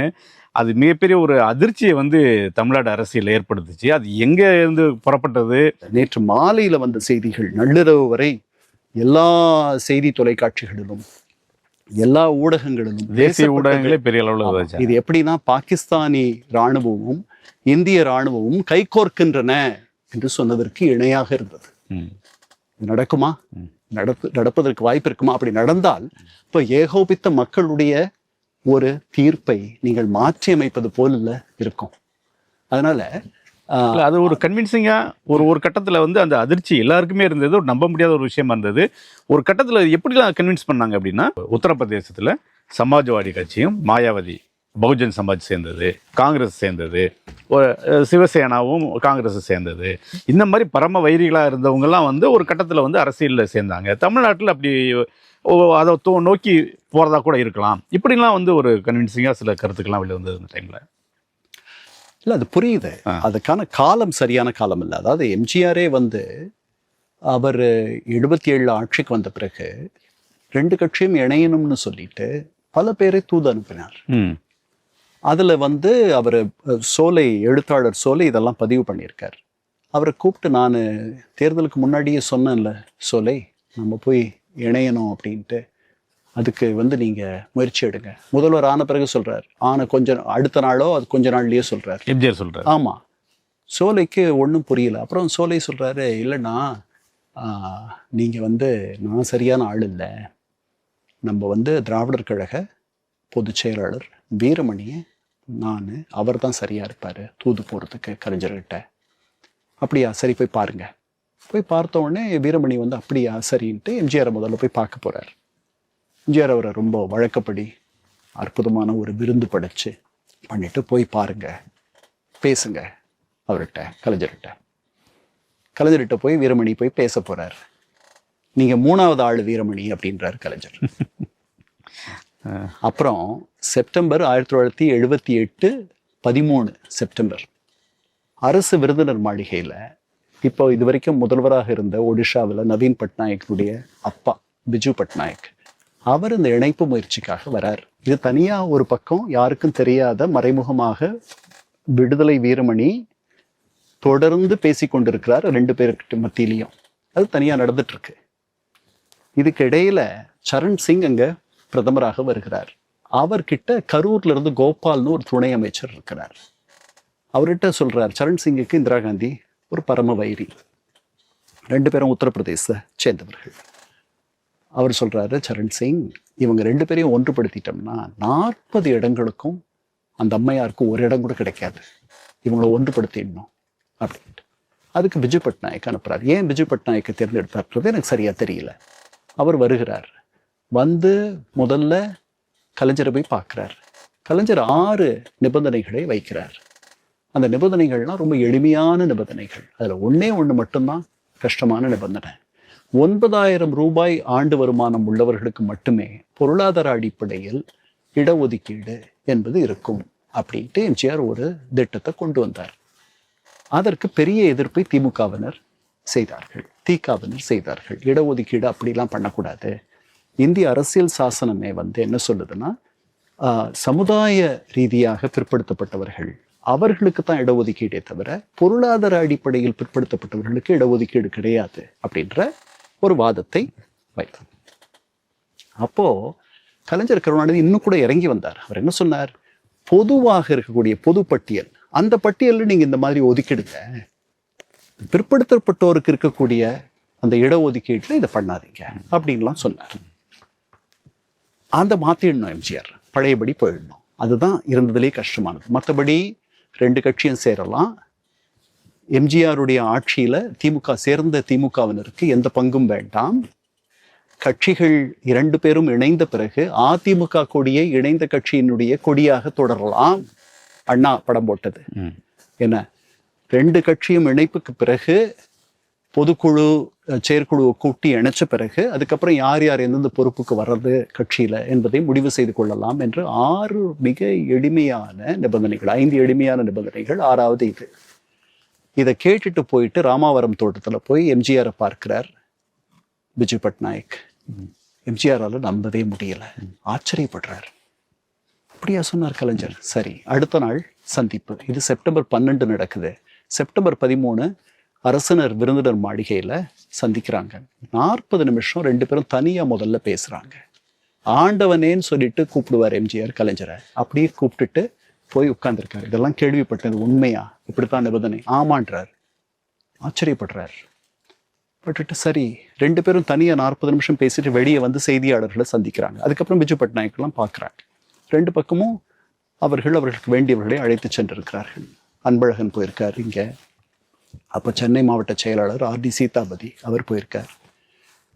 அது மிகப்பெரிய ஒரு அதிர்ச்சியை வந்து தமிழ்நாடு அரசியல் ஏற்படுத்துச்சு. அது எங்க இருந்து புறப்பட்டது? நேற்று மாலையில வந்த செய்திகள் நள்ளிரவு வரை எல்லா செய்தி தொலைக்காட்சிகளிலும் எல்லா ஊடகங்களிலும், தேசிய ஊடகங்களே பெரிய அளவில் இது எப்படின்னா பாகிஸ்தானி இராணுவமும் இந்திய இராணுவமும் கைகோர்க்கின்றன என்று சொன்னதற்கு இணையாக இருந்தது. இது நடக்குமா? நடப்பதற்கு வாய்ப்பு இருக்குமா? அப்படி நடந்தால் இப்போ ஏகோபித்த மக்களுடைய ஒரு தீர்ப்பை நீங்கள் மாற்றி அமைப்பது போல இருக்கும். அதனால அது ஒரு கன்வின்சிங்கா ஒரு கட்டத்தில் வந்து அந்த அதிர்ச்சி எல்லாருக்குமே இருந்தது, ஒரு நம்ப முடியாத ஒரு விஷயமா இருந்தது. ஒரு கட்டத்தில் எப்படிலாம் கன்வின்ஸ் பண்ணாங்க அப்படின்னா, உத்தரப்பிரதேசத்தில் சமாஜ்வாடி கட்சியும் மாயாவதி பகுஜன் சமாஜ் சேர்ந்தது, காங்கிரஸ் சேர்ந்தது, சிவசேனாவும் காங்கிரஸ் சேர்ந்தது. இந்த மாதிரி பரம வைரிகளாக இருந்தவங்கலாம் வந்து ஒரு கட்டத்தில் வந்து அரசியலில் சேர்ந்தாங்க. தமிழ்நாட்டில் அப்படி அதை நோக்கி போகிறதா கூட இருக்கலாம். இப்படிலாம் வந்து ஒரு கன்வின்சிங்காக சில கருத்துக்கெல்லாம் வெளியே வந்தது இந்த டைமில். இல்லை, அது புரியுது. அதுக்கான காலம் சரியான காலம் இல்லை. அதாவது எம்ஜிஆரே வந்து அவர் 77 ஆட்சிக்கு வந்த பிறகு 2 கட்சியும் இணையணும்னு சொல்லிட்டு பல பேரை தூது அனுப்பினார். அதில் வந்து அவர் எழுத்தாளர் சோலை இதெல்லாம் பதிவு பண்ணியிருக்கார். அவரை கூப்பிட்டு நான் தேர்தலுக்கு முன்னாடியே சொன்னேன்ல, சோலை நம்ம போய் இணையணும் அப்படின்ட்டு, அதுக்கு வந்து நீங்கள் முயற்சி எடுங்க. முதல்வர் ஆன பிறகு சொல்கிறார், கொஞ்சம் அடுத்த நாளோ அது கொஞ்ச நாள்லயே சொல்கிறார், எம்ஜிஆர் சொல்கிறார். ஆமாம். சோலைக்கு ஒன்றும் புரியல. அப்புறம் சோலை சொல்கிறாரு, இல்லைண்ணா நீங்கள் வந்து நான் சரியான ஆள் இல்லை, நம்ம வந்து திராவிடர் கழக பொதுச் செயலாளர் வீரமணியை அவர் தான் சரியாக இருப்பார் தூது போகிறதுக்கு கலைஞர்கிட்ட. அப்படியா, சரி போய் பாருங்க. போய் பார்த்த உடனே வீரமணி வந்து அப்படியா சரின்ட்டு எம்ஜிஆரை முதல்ல போய் பார்க்க போகிறார். எம்ஜிஆர் அவரை ரொம்ப வழக்கப்படி அற்புதமான ஒரு விருந்து படைச்சு பண்ணிட்டு போய் பாருங்க பேசுங்க அவர்கிட்ட, கலைஞர்கிட்ட போய் வீரமணி போய் பேச போறார். நீங்க 3வது ஆள் வீரமணி அப்படின்றார் கலைஞர். அப்புறம் செப்டம்பர் 1978 13 செப்டம்பர் அரசு விருந்தினர் மாளிகையில் இப்போ இது வரைக்கும் முதல்வராக இருந்த ஒடிஷாவில் நவீன் பட்நாயக்கனுடைய அப்பா பிஜு பட்நாயக் அவர் இந்த இணைப்பு முயற்சிக்காக வரார். இது தனியாக ஒரு பக்கம் யாருக்கும் தெரியாத மறைமுகமாக விடுதலை வீரமணி தொடர்ந்து பேசி கொண்டிருக்கிறார் 2 பேருக்கு மத்தியிலையும். அது தனியாக நடந்துட்டு இருக்கு. இதுக்கு இடையில சரண் சிங் அங்க பிரதமராக வருகிறார். அவர்கிட்ட கரூர்ல இருந்து கோபால்னு ஒரு துணை அமைச்சர் இருக்கிறார். அவர்கிட்ட சொல்றார், சரண் சிங்குக்கு இந்திரா காந்தி ஒரு பரம வைரி, 2 பேரும் உத்தரப்பிரதேச சேர்ந்தவர்கள். அவர் சொல்றாரு, சரண் சிங் இவங்க 2 பேரையும் ஒன்றுபடுத்திட்டோம்னா 40 இடங்களுக்கும் அந்த அம்மையாருக்கு ஒரு இடம் கூட கிடைக்காது, இவங்களை ஒன்றுபடுத்திடணும் அப்படின்ட்டு. அதுக்கு பிஜு பட்நாயக் அனுப்புறாரு. ஏன் பிஜு பட்நாயக்கை தேர்ந்தெடுத்தார்ன்றது எனக்கு சரியா தெரியல. அவர் வருகிறார், வந்து முதல்ல கலைஞரை போய் பார்க்குறார். கலைஞர் 6 நிபந்தனைகளை வைக்கிறார். அந்த நிபந்தனைகள்லாம் ரொம்ப எளிமையான நிபந்தனைகள். அதில் ஒன்று மட்டும்தான் கஷ்டமான நிபந்தனை. 9,000 ரூபாய் ஆண்டு வருமானம் உள்ளவர்களுக்கு மட்டுமே பொருளாதார அடிப்படையில் இடஒதுக்கீடு என்பது இருக்கும் அப்படின்ட்டு எம்ஜிஆர் ஒரு திட்டத்தை கொண்டு வந்தார். அதற்கு பெரிய எதிர்ப்பை திமுகவினர் செய்தார்கள். இடஒதுக்கீடு அப்படிலாம் பண்ணக்கூடாது. இந்திய அரசியல் சாசனமே என்ன சொல்லுதுன்னா, சமுதாய ரீதியாக பிற்படுத்தப்பட்டவர்கள் அவர்களுக்கு தான் இடஒதுக்கீடே தவிர பொருளாதார அடிப்படையில் பிற்படுத்தப்பட்டவர்களுக்கு இடஒதுக்கீடு கிடையாது அப்படின்ற ஒரு வாதத்தை வைத்தார். அப்போ கலைஞர் கருணாநிதி இன்னும் கூட இறங்கி வந்தார். அவர் என்ன சொன்னார், பொதுவாக இருக்கக்கூடிய பொது பட்டியல், அந்த பட்டியலில் நீங்க இந்த மாதிரி ஒதுக்கிடுங்க, பிற்படுத்தப்பட்டோருக்கு இருக்கக்கூடிய அந்த இடஒதுக்கீட்டுல இதை பண்ணாதீங்க அப்படின்லாம் சொன்னார். அந்த மாத்திடணும் எம்ஜிஆர், பழையபடி போயிடணும். அதுதான் இருந்ததுலேயே கஷ்டமானது. மற்றபடி 2 கட்சியும் சேரலாம். எம்ஜிஆருடைய ஆட்சியில சேர்ந்த திமுகவினருக்கு எந்த பங்கும் வேண்டாம். கட்சிகள் 2 பேரும் இணைந்த பிறகு அதிமுக கொடியை இணைந்த கட்சியினுடைய கொடியாக தொடரலாம். அண்ணா படம் போட்டது என்ன, 2 கட்சியும் இணைப்புக்கு பிறகு பொதுக்குழு செயற்குழுவை கூட்டி இணைச்ச பிறகு அதுக்கப்புறம் யார் எந்தெந்த பொறுப்புக்கு வர்றது கட்சியில என்பதை முடிவு செய்து கொள்ளலாம் என்று 6 மிக எளிமையான நிபந்தனைகள், 5 எளிமையான நிபந்தனைகள், 6வது இது. இதை கேட்டுட்டு போயிட்டு ராமாவரம் தோட்டத்துல போய் எம்ஜிஆரை பார்க்கிறார் பிஜு பட்நாயக். எம்ஜிஆரால நம்பவே முடியல, ஆச்சரியப்படுறார். அப்படியா சொன்னார் கலைஞர். சரி, அடுத்த நாள் சந்திப்பு. இது செப்டம்பர் 12 நடக்குது. செப்டம்பர் 13 அரசனர் விருந்தினர் மாளிகையில சந்திக்கிறாங்க. 40 நிமிஷம் 2 பேரும் தனியா முதல்ல பேசுறாங்க. ஆண்டவனேன்னு சொல்லிட்டு கூப்பிடுவார் எம்ஜிஆர் கலைஞரை. அப்படியே கூப்பிட்டுட்டு போய் உட்கார்ந்துருக்காரு. இதெல்லாம் கேள்விப்பட்டது உண்மையா, இப்படித்தான் நிபந்தனை, ஆமான்றார். ஆச்சரியப்படுறார். பட்டுட்டு சரி, 2 பேரும் தனியா 40 நிமிஷம் பேசிட்டு வெளியே வந்து செய்தியாளர்களை சந்திக்கிறாங்க. அதுக்கப்புறம் பிஜு பட்நாயக்கெல்லாம் பார்க்குறாங்க. 2 பக்கமும் அவர்களுக்கு வேண்டியவர்களை அழைத்து சென்றிருக்கிறார்கள். அன்பழகன் போயிருக்கார் இங்க. அப்போ சென்னை மாவட்ட செயலாளர் ஆர்டி சீதாபதி அவர் போயிருக்கார்.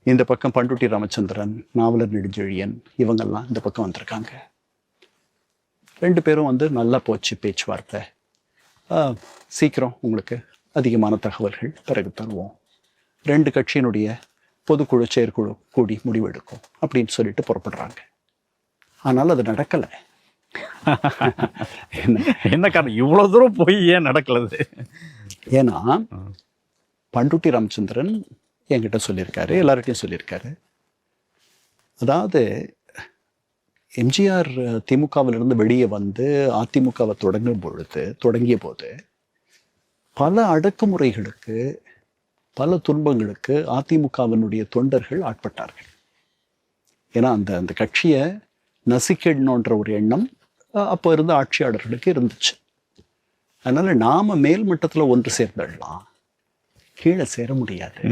இந்த பக்கம் பண்டுட்டி ராமச்சந்திரன், நாவலர் நெடுஞ்செழியன், இவங்கெல்லாம் இந்த பக்கம் வந்திருக்காங்க. 2 பேரும் நல்லா போச்சு பேச்சுவார்த்தை. சீக்கிரம் உங்களுக்கு அதிகமான தகவல்கள் பிறகு தருவோம், 2 கட்சியினுடைய பொதுக்குழு செயற்குழு கூடி முடிவெடுக்கும் அப்படின்னு சொல்லிட்டு புறப்படுறாங்க. ஆனால் அது நடக்கலை. என்ன காரணம், இவ்வளவு தூரம் போய் ஏன் நடக்கலது? ஏன்னா பண்டுட்டி ராமச்சந்திரன் என்கிட்ட சொல்லியிருக்காரு, எல்லார்கிட்டையும் சொல்லியிருக்காரு. அதாவது எம்ஜிஆர் திமுகவிலிருந்து வெளியே வந்து அதிமுகவை தொடங்கிய போது பல அடக்குமுறைகளுக்கு, பல துன்பங்களுக்கு அதிமுகவினுடைய தொண்டர்கள் ஆட்பட்டார்கள். ஏன்னா அந்த கட்சியை நசிக்கிடணுன்ற ஒரு எண்ணம் அப்போ இருந்த ஆட்சியாளர்களுக்கு இருந்துச்சு. அதனால நாம மேல் மட்டத்துல ஒன்று சேர்ந்துடலாம், கீழே சேர முடியாது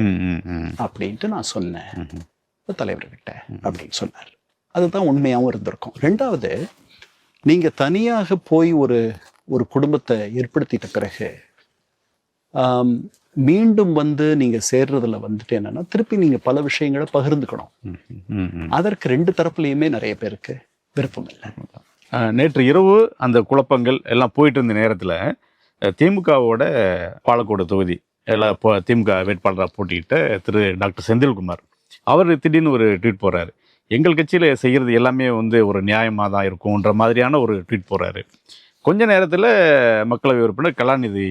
அப்படின்ட்டு நான் சொன்னேன் தலைவர்கிட்ட அப்படின்னு சொன்னார். அதுதான் உண்மையாகவும் இருந்திருக்கும். 2வது, நீங்க தனியாக போய் ஒரு குடும்பத்தை ஏற்படுத்திட்ட பிறகு மீண்டும் நீங்க சேர்றதுல என்னன்னா திருப்பி நீங்க பல விஷயங்களை பகிர்ந்துக்கணும். அதற்கு 2 தரப்புலையுமே நிறைய பேருக்கு விருப்பம் இல்லை. நேற்று இரவு அந்த குழப்பங்கள் எல்லாம் போயிட்டு இருந்த நேரத்தில் திமுகவோட பாலக்கோடு தொகுதி எல்லாம் இப்போ திமுக வேட்பாளராக போட்டிக்கிட்ட திரு டாக்டர் செந்தில்குமார் அவர் திடீர்னு ஒரு ட்வீட் போடுறாரு. எங்கள் கட்சியில் செய்கிறது எல்லாமே வந்து ஒரு நியாயமாக தான் இருக்கும்ன்ற மாதிரியான ஒரு ட்வீட் போடுறாரு. கொஞ்ச நேரத்தில் மக்களவை உறுப்பினர் கலாநிதி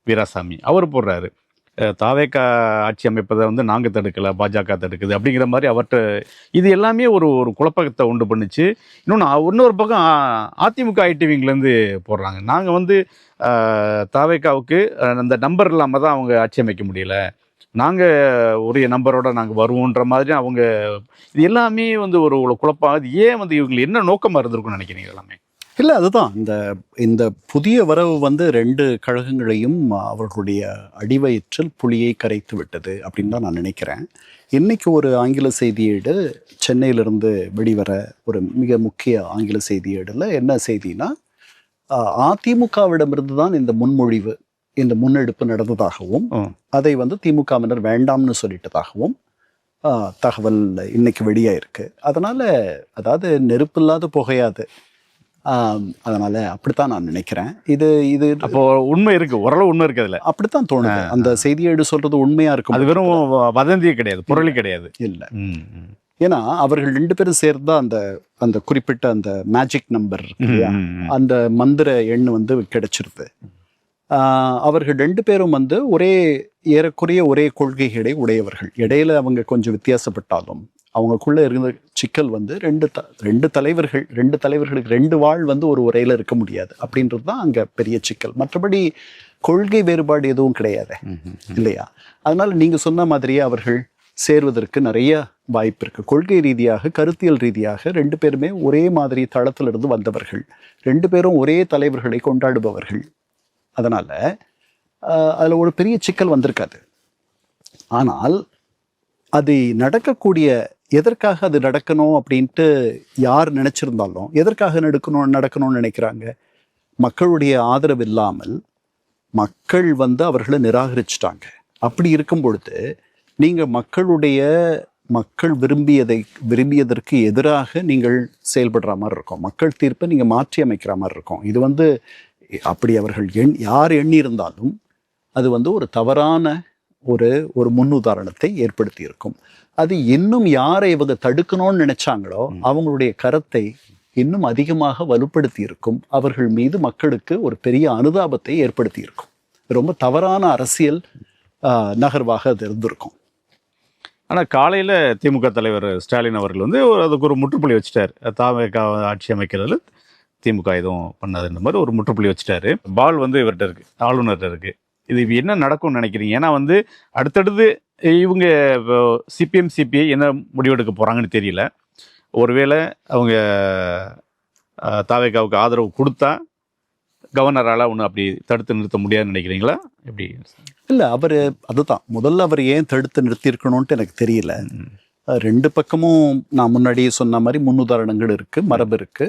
வீராசாமி அவர் போடுறாரு, தாவேக்கா ஆட்சி அமைப்பதை வந்து நாங்கள் தடுக்கலை, பாஜக தடுக்குது அப்படிங்கிற மாதிரி அவர்கிட்ட. இது எல்லாமே ஒரு ஒரு குழப்பத்தை உண்டு பண்ணிச்சு. இன்னொரு பக்கம் அதிமுக ஐடிவிங்லேருந்து போடுறாங்க, நாங்கள் வந்து தாவேக்காவுக்கு அந்த நம்பர் இல்லாமல் தான் அவங்க ஆட்சி அமைக்க முடியல, நாங்கள் உரிய நம்பரோட நாங்கள் வருவோன்ற மாதிரி அவங்க. இது எல்லாமே வந்து ஒரு குழப்பம். அது ஏன் வந்து இவங்களுக்கு என்ன நோக்கமாக இருந்திருக்கும்னு நினைக்கிறீங்க எல்லாமே? இல்லை, அதுதான் இந்த புதிய வரவு வந்து 2 கழகங்களையும் அவர்களுடைய அடிவயிற்றில் புலியை கரைத்து விட்டது அப்படின்னு தான் நான் நினைக்கிறேன். இன்னைக்கு ஒரு ஆங்கில செய்தியேடு சென்னையிலிருந்து வெளிவர ஒரு மிக முக்கிய ஆங்கில செய்தியேடில் என்ன செய்தினா, அதிமுகவிடமிருந்து தான் இந்த முன்மொழிவு, இந்த முன்னெடுப்பு நடந்ததாகவும் அதை வந்து திமுகவினர் வேண்டாம்னு சொல்லிட்டதாகவும் தகவல் இன்னைக்கு வெளியாயிருக்கு. அதனால அதாவது நெருப்பு இல்லாத புகையாது. அதனால அப்படித்தான் நான் நினைக்கிறேன். இது அப்போ உண்மை இருக்கு, ஓரளவு உண்மை இருக்கு அதுல. அப்படித்தான் தோணுது. அந்த செய்தியேடு சொல்றது உண்மையா இருக்கும். அது வெறும் வதந்தியே கிடையாது, புரளி கிடையாது. இல்லை, ஏன்னா அவர்கள் 2 பேரும் சேர்ந்தா அந்த குறிப்பிட்ட அந்த மேஜிக் நம்பர் அந்த மந்திர எண் வந்து கிடைச்சிருது. அவர்கள் 2 பேரும் வந்து ஏறக்குறைய ஒரே கொள்கைகளை உடையவர்கள். இடையில அவங்க கொஞ்சம் வித்தியாசப்பட்டாலும் அவங்களுக்குள்ள இருந்த சிக்கல் வந்து ரெண்டு தலைவர்களுக்கு 2 வாழ் வந்து ஒரு உரையில இருக்க முடியாது அப்படின்றது தான் அங்க பெரிய சிக்கல். மற்றபடி கொள்கை வேறுபாடு எதுவும் கிடையாது இல்லையா? அதனால நீங்க சொன்ன மாதிரியே அவர்கள் சேர்வதற்கு நிறைய வாய்ப்பு இருக்கு. கொள்கை ரீதியாக, கருத்தியல் ரீதியாக 2 பேருமே ஒரே மாதிரி தளத்திலிருந்து வந்தவர்கள், 2 பேரும் ஒரே தலைவர்களை கொண்டாடுபவர்கள். அதனால அதுல ஒரு பெரிய சிக்கல் வந்திருக்காது. ஆனால் அது நடக்கக்கூடிய, எதற்காக அது நடக்கணும் அப்படின்ட்டு யார் நினைச்சிருந்தாலும், எதற்காக நடக்கணும்னு நினைக்கிறாங்க? மக்களுடைய ஆதரவு இல்லாமல் மக்கள் வந்து அவர்களை நிராகரிச்சிட்டாங்க. அப்படி இருக்கும் பொழுது நீங்கள் மக்கள் விரும்பியதற்கு எதிராக நீங்கள் செயல்படுற மாதிரி இருக்கும். மக்கள் தீர்ப்பை நீங்கள் மாற்றி அமைக்கிற மாதிரி இருக்கும். இது வந்து அப்படி அவர்கள் யார் எண்ணி இருந்தாலும் அது வந்து ஒரு தவறான ஒரு முன்னுதாரணத்தை ஏற்படுத்தி இருக்கும். அது இன்னும் யாரை இவங்க தடுக்கணும்னு நினைச்சாங்களோ அவங்களுடைய கரத்தை இன்னும் அதிகமாக வலுப்படுத்தி இருக்கும். அவர்கள் மீது மக்களுக்கு ஒரு பெரிய அனுதாபத்தை ஏற்படுத்தி இருக்கும். ரொம்ப தவறான அரசியல் நகர்வாக அது இருந்திருக்கும். ஆனால் காலையில் திமுக தலைவர் ஸ்டாலின் அவர்கள் வந்து அதுக்கு ஒரு முற்றுப்புள்ளி வச்சுட்டார். தாவேக்கா ஆட்சி அமைக்கிறதுல திமுக எதுவும் பண்ணாதுன்ற மாதிரி ஒரு முற்றுப்புள்ளி வச்சுட்டாரு. பால் வந்து இவர்கிட்ட இருக்கு, ஆளுநர்கிட்ட இருக்கு. இது என்ன நடக்கும்னு நினைக்கிறீங்க? ஏன்னா வந்து அடுத்தடுத்து இவங்க சிபிஎம் சிபிஐ என்ன முடிவெடுக்க போகிறாங்கன்னு தெரியல. ஒருவேளை அவங்க தாவேக்காவுக்கு ஆதரவு கொடுத்தா கவர்னரால் ஒன்று அப்படி தடுத்து நிறுத்த முடியாதுன்னு நினைக்கிறீங்களா? எப்படி? இல்லை, அதுதான் முதல்ல அவர் ஏன் தடுத்து நிறுத்தியிருக்கணும்ன்ட்டு எனக்கு தெரியல. 2 பக்கமும் நான் முன்னாடியே சொன்ன மாதிரி முன்னுதாரணங்கள் இருக்கு, மரபு இருக்கு.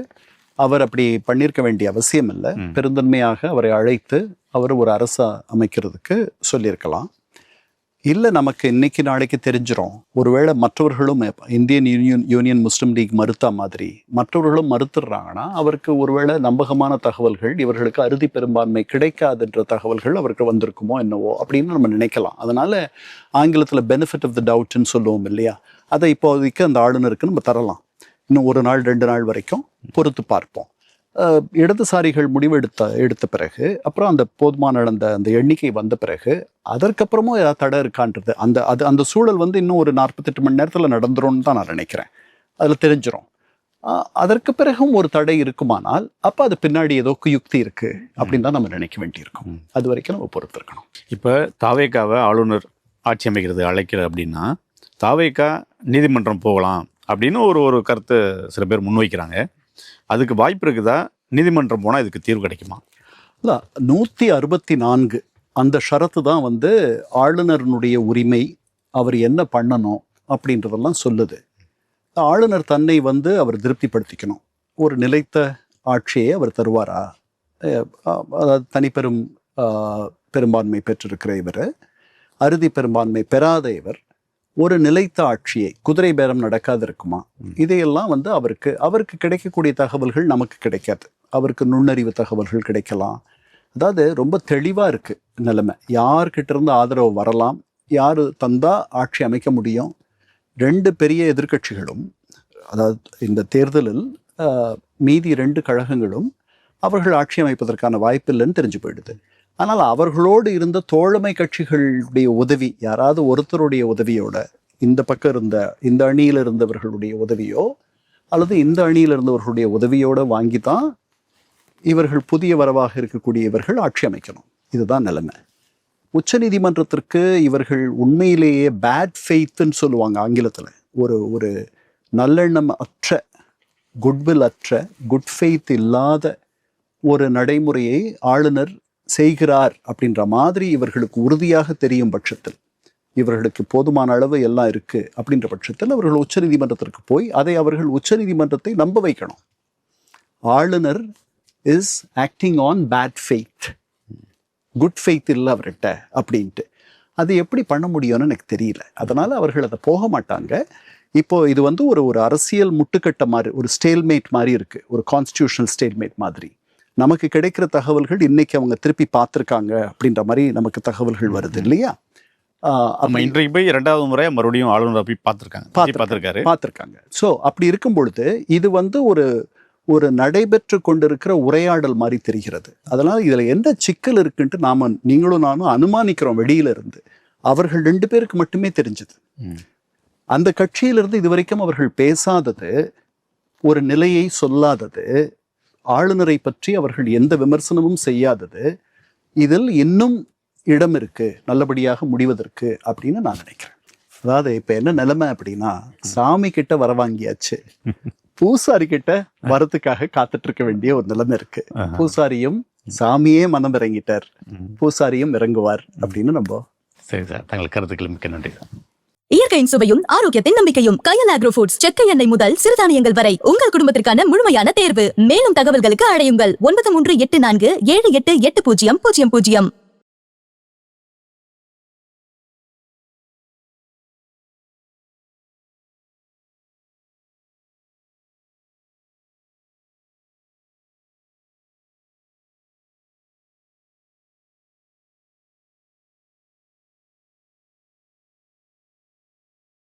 அவர் அப்படி பண்ணியிருக்க வேண்டிய அவசியம் இல்லை. பெருந்தன்மையாக அவரை அழைத்து அவர் ஒரு அரசை அமைக்கிறதுக்கு சொல்லியிருக்கலாம். இல்லை, நமக்கு இன்னைக்கு நாளைக்கு தெரிஞ்சிடும், ஒருவேளை மற்றவர்களும் இந்தியன் யூனியன் முஸ்லீம் லீக் மறுத்த மாதிரி மற்றவர்களும் மறுத்துடுறாங்கன்னா அவருக்கு ஒருவேளை நம்பகமான தகவல்கள், இவர்களுக்கு அறுதி பெரும்பான்மை கிடைக்காதுன்ற தகவல்கள் அவருக்கு வந்திருக்குமோ என்னவோ அப்படின்னு நம்ம நினைக்கலாம். அதனால ஆங்கிலத்தில் பெனிஃபிட் ஆஃப் த டவுட்னு சொல்லுவோம் இல்லையா, அதை இப்போதைக்கு அந்த ஆளுநருக்கு நம்ம தரலாம். இன்னும் 1 நாள் 2 நாள் வரைக்கும் பொறுத்து பார்ப்போம். இடதுசாரிகள் எடுத்த பிறகு, அப்புறம் அந்த போதுமான அந்த எண்ணிக்கை வந்த பிறகு, அதற்கப்புறமும் ஏதாவது தடை இருக்கான்றது அந்த சூழல் வந்து இன்னும் ஒரு 48 மணி நேரத்தில் நடந்துரும்னு தான் நான் நினைக்கிறேன். அதில் தெரிஞ்சிடும். அதற்கு பிறகும் ஒரு தடை இருக்குமானால் அப்போ அது பின்னாடி ஏதோ யுக்தி இருக்கு அப்படின்னு தான் நம்ம நினைக்க வேண்டியிருக்கும். அது வரைக்கும் நம்ம பொறுத்து இருக்கணும். இப்போ தாவேக்காவை ஆளுநர் ஆட்சி அமைக்கிறது அழைக்கிறது அப்படின்னா தாவேக்கா நீதிமன்றம் போகலாம் அப்படின்னு ஒரு கருத்தை சில பேர் முன்வைக்கிறாங்க. அதுக்கு வாய்ப்பு இருக்குதா? நீதிமன்றம் போனால் இதுக்கு தீர்வு கிடைக்குமா? இல்லை, 164 அந்த ஷரத்து தான் வந்து ஆளுநருடைய உரிமை, அவர் என்ன பண்ணணும் அப்படின்றதெல்லாம் சொல்லுது. ஆளுநர் தன்னை வந்து அவர் திருப்திப்படுத்திக்கணும். ஒரு நிலைத்த ஆட்சியை அவர் தருவாரா? அதாவது தனிப்பெரும் பெரும்பான்மை பெற்றிருக்கிற இவர், அறுதி பெரும்பான்மை பெறாத இவர் ஒரு நிலைத்த ஆட்சியை, குதிரை பேரம் நடக்காது இருக்குமா? இதையெல்லாம் வந்து அவருக்கு கிடைக்கக்கூடிய தகவல்கள் நமக்கு கிடைக்காது. அவருக்கு நுண்ணறிவு தகவல்கள் கிடைக்கலாம், அதாவது ரொம்ப தெளிவாக இருக்குது நிலைமை. யார்கிட்ட இருந்து ஆதரவு வரலாம், யார் தந்தா ஆட்சி அமைக்க முடியும். 2 பெரிய எதிர்க்கட்சிகளும், அதாவது இந்த தேர்தலில் மீதி 2 கழகங்களும் அவர்கள் ஆட்சி அமைப்பதற்கான வாய்ப்பு இல்லைன்னு தெரிஞ்சு போயிடுது. ஆனால் அவர்களோடு இருந்த தோழமை கட்சிகளுடைய உதவி, யாராவது ஒருத்தருடைய உதவியோட, இந்த பக்கம் இருந்த இந்த அணியில் இருந்தவர்களுடைய உதவியோ அல்லது இந்த அணியில் இருந்தவர்களுடைய உதவியோடு வாங்கி தான் இவர்கள் புதிய வரவாக இருக்கக்கூடிய இவர்கள் ஆட்சி அமைக்கணும். இதுதான் நிலைமை. உச்சநீதிமன்றத்திற்கு இவர்கள் உண்மையிலேயே பேட் ஃபெய்த்துன்னு சொல்லுவாங்க ஆங்கிலத்தில். ஒரு நல்லெண்ணம் அற்ற, குட்வில் அற்ற, குட் ஃபெய்த் இல்லாத ஒரு நடைமுறையை ஆளுநர் செய்கிறார் அப்படின்ற மாதிரி இவர்களுக்கு உறுதியாக தெரியும் பட்சத்தில், இவர்களுக்கு போதுமான அளவு எல்லாம் இருக்கு அப்படின்ற பட்சத்தில் அவர்கள் உச்சநீதிமன்றத்திற்கு போய் அதை அவர்கள் உச்சநீதிமன்றத்தை நம்ப வைக்கணும். ஆளுநர் is acting on bad faith, good faith இல்லை அவர்கிட்ட அப்படின்ட்டு. அது எப்படி பண்ண முடியும்னு எனக்கு தெரியல. அதனால அவர்கள் அதை போக மாட்டாங்க. இப்போ இது வந்து ஒரு அரசியல் முட்டுக்கட்ட மாதிரி, ஒரு ஸ்டேல்மேட் மாதிரி இருக்கு, ஒரு கான்ஸ்டியூஷனல் ஸ்டேல்மேட் மாதிரி. நமக்கு கிடைக்கிற தகவல்கள் இன்னைக்கு அவங்க திருப்பி பார்த்துருக்காங்க அப்படின்ற மாதிரி நமக்கு தகவல்கள் வருது இல்லையா? இன்றைக்கு போய் 2வது முறை மறுபடியும் ஆளுநரை போய் பார்த்துருக்காங்க. ஸோ அப்படி இருக்கும் பொழுது இது வந்து ஒரு நடைபெற்று கொண்டிருக்கிற உரையாடல் மாதிரி தெரிகிறது. அதனால இதுல என்ன சிக்கல் இருக்குன்ட்டு நீங்களும் நானும் அனுமானிக்கிறோம் வெளியில இருந்து. அவர்கள் 2 பேருக்கு மட்டுமே தெரிஞ்சது. அந்த கட்சியிலிருந்து இதுவரைக்கும் அவர்கள் பேசாதது, ஒரு நிலையை சொல்லாதது, ஆளுநரை பற்றி அவர்கள் எந்த விமர்சனமும் செய்யாதது, இதில் இன்னும் இடம் இருக்கு நல்லபடியாக முடிவதற்கு அப்படின்னு நான் நினைக்கிறேன். அதாவது இப்ப என்ன நிலைமை அப்படின்னா, சாமி கிட்ட வர வாங்கியாச்சு, பூசாரி கிட்ட வரத்துக்காக காத்துட்டு இருக்க வேண்டிய ஒரு நிலைமை இருக்கு. பூசாரியும் சாமியே மனம் இறங்கிட்டார், பூசாரியும் இறங்குவார் அப்படின்னு நம்ம. சரி சார், தங்கள் கருத்துக்கள் மிக்க நன்றி சார். இயற்கையின் சுவையும் ஆரோக்கியத்தின் நம்பிக்கையும் கயல் ஆக்ரோ ஃபுட்ஸ். செக்கை எண்ணெய் முதல் சிறுதானியங்கள் வரை உங்கள் குடும்பத்திற்கான முழுமையான தேர்வு. மேலும் தகவல்களுக்கு அழையுங்கள் 9384 788000.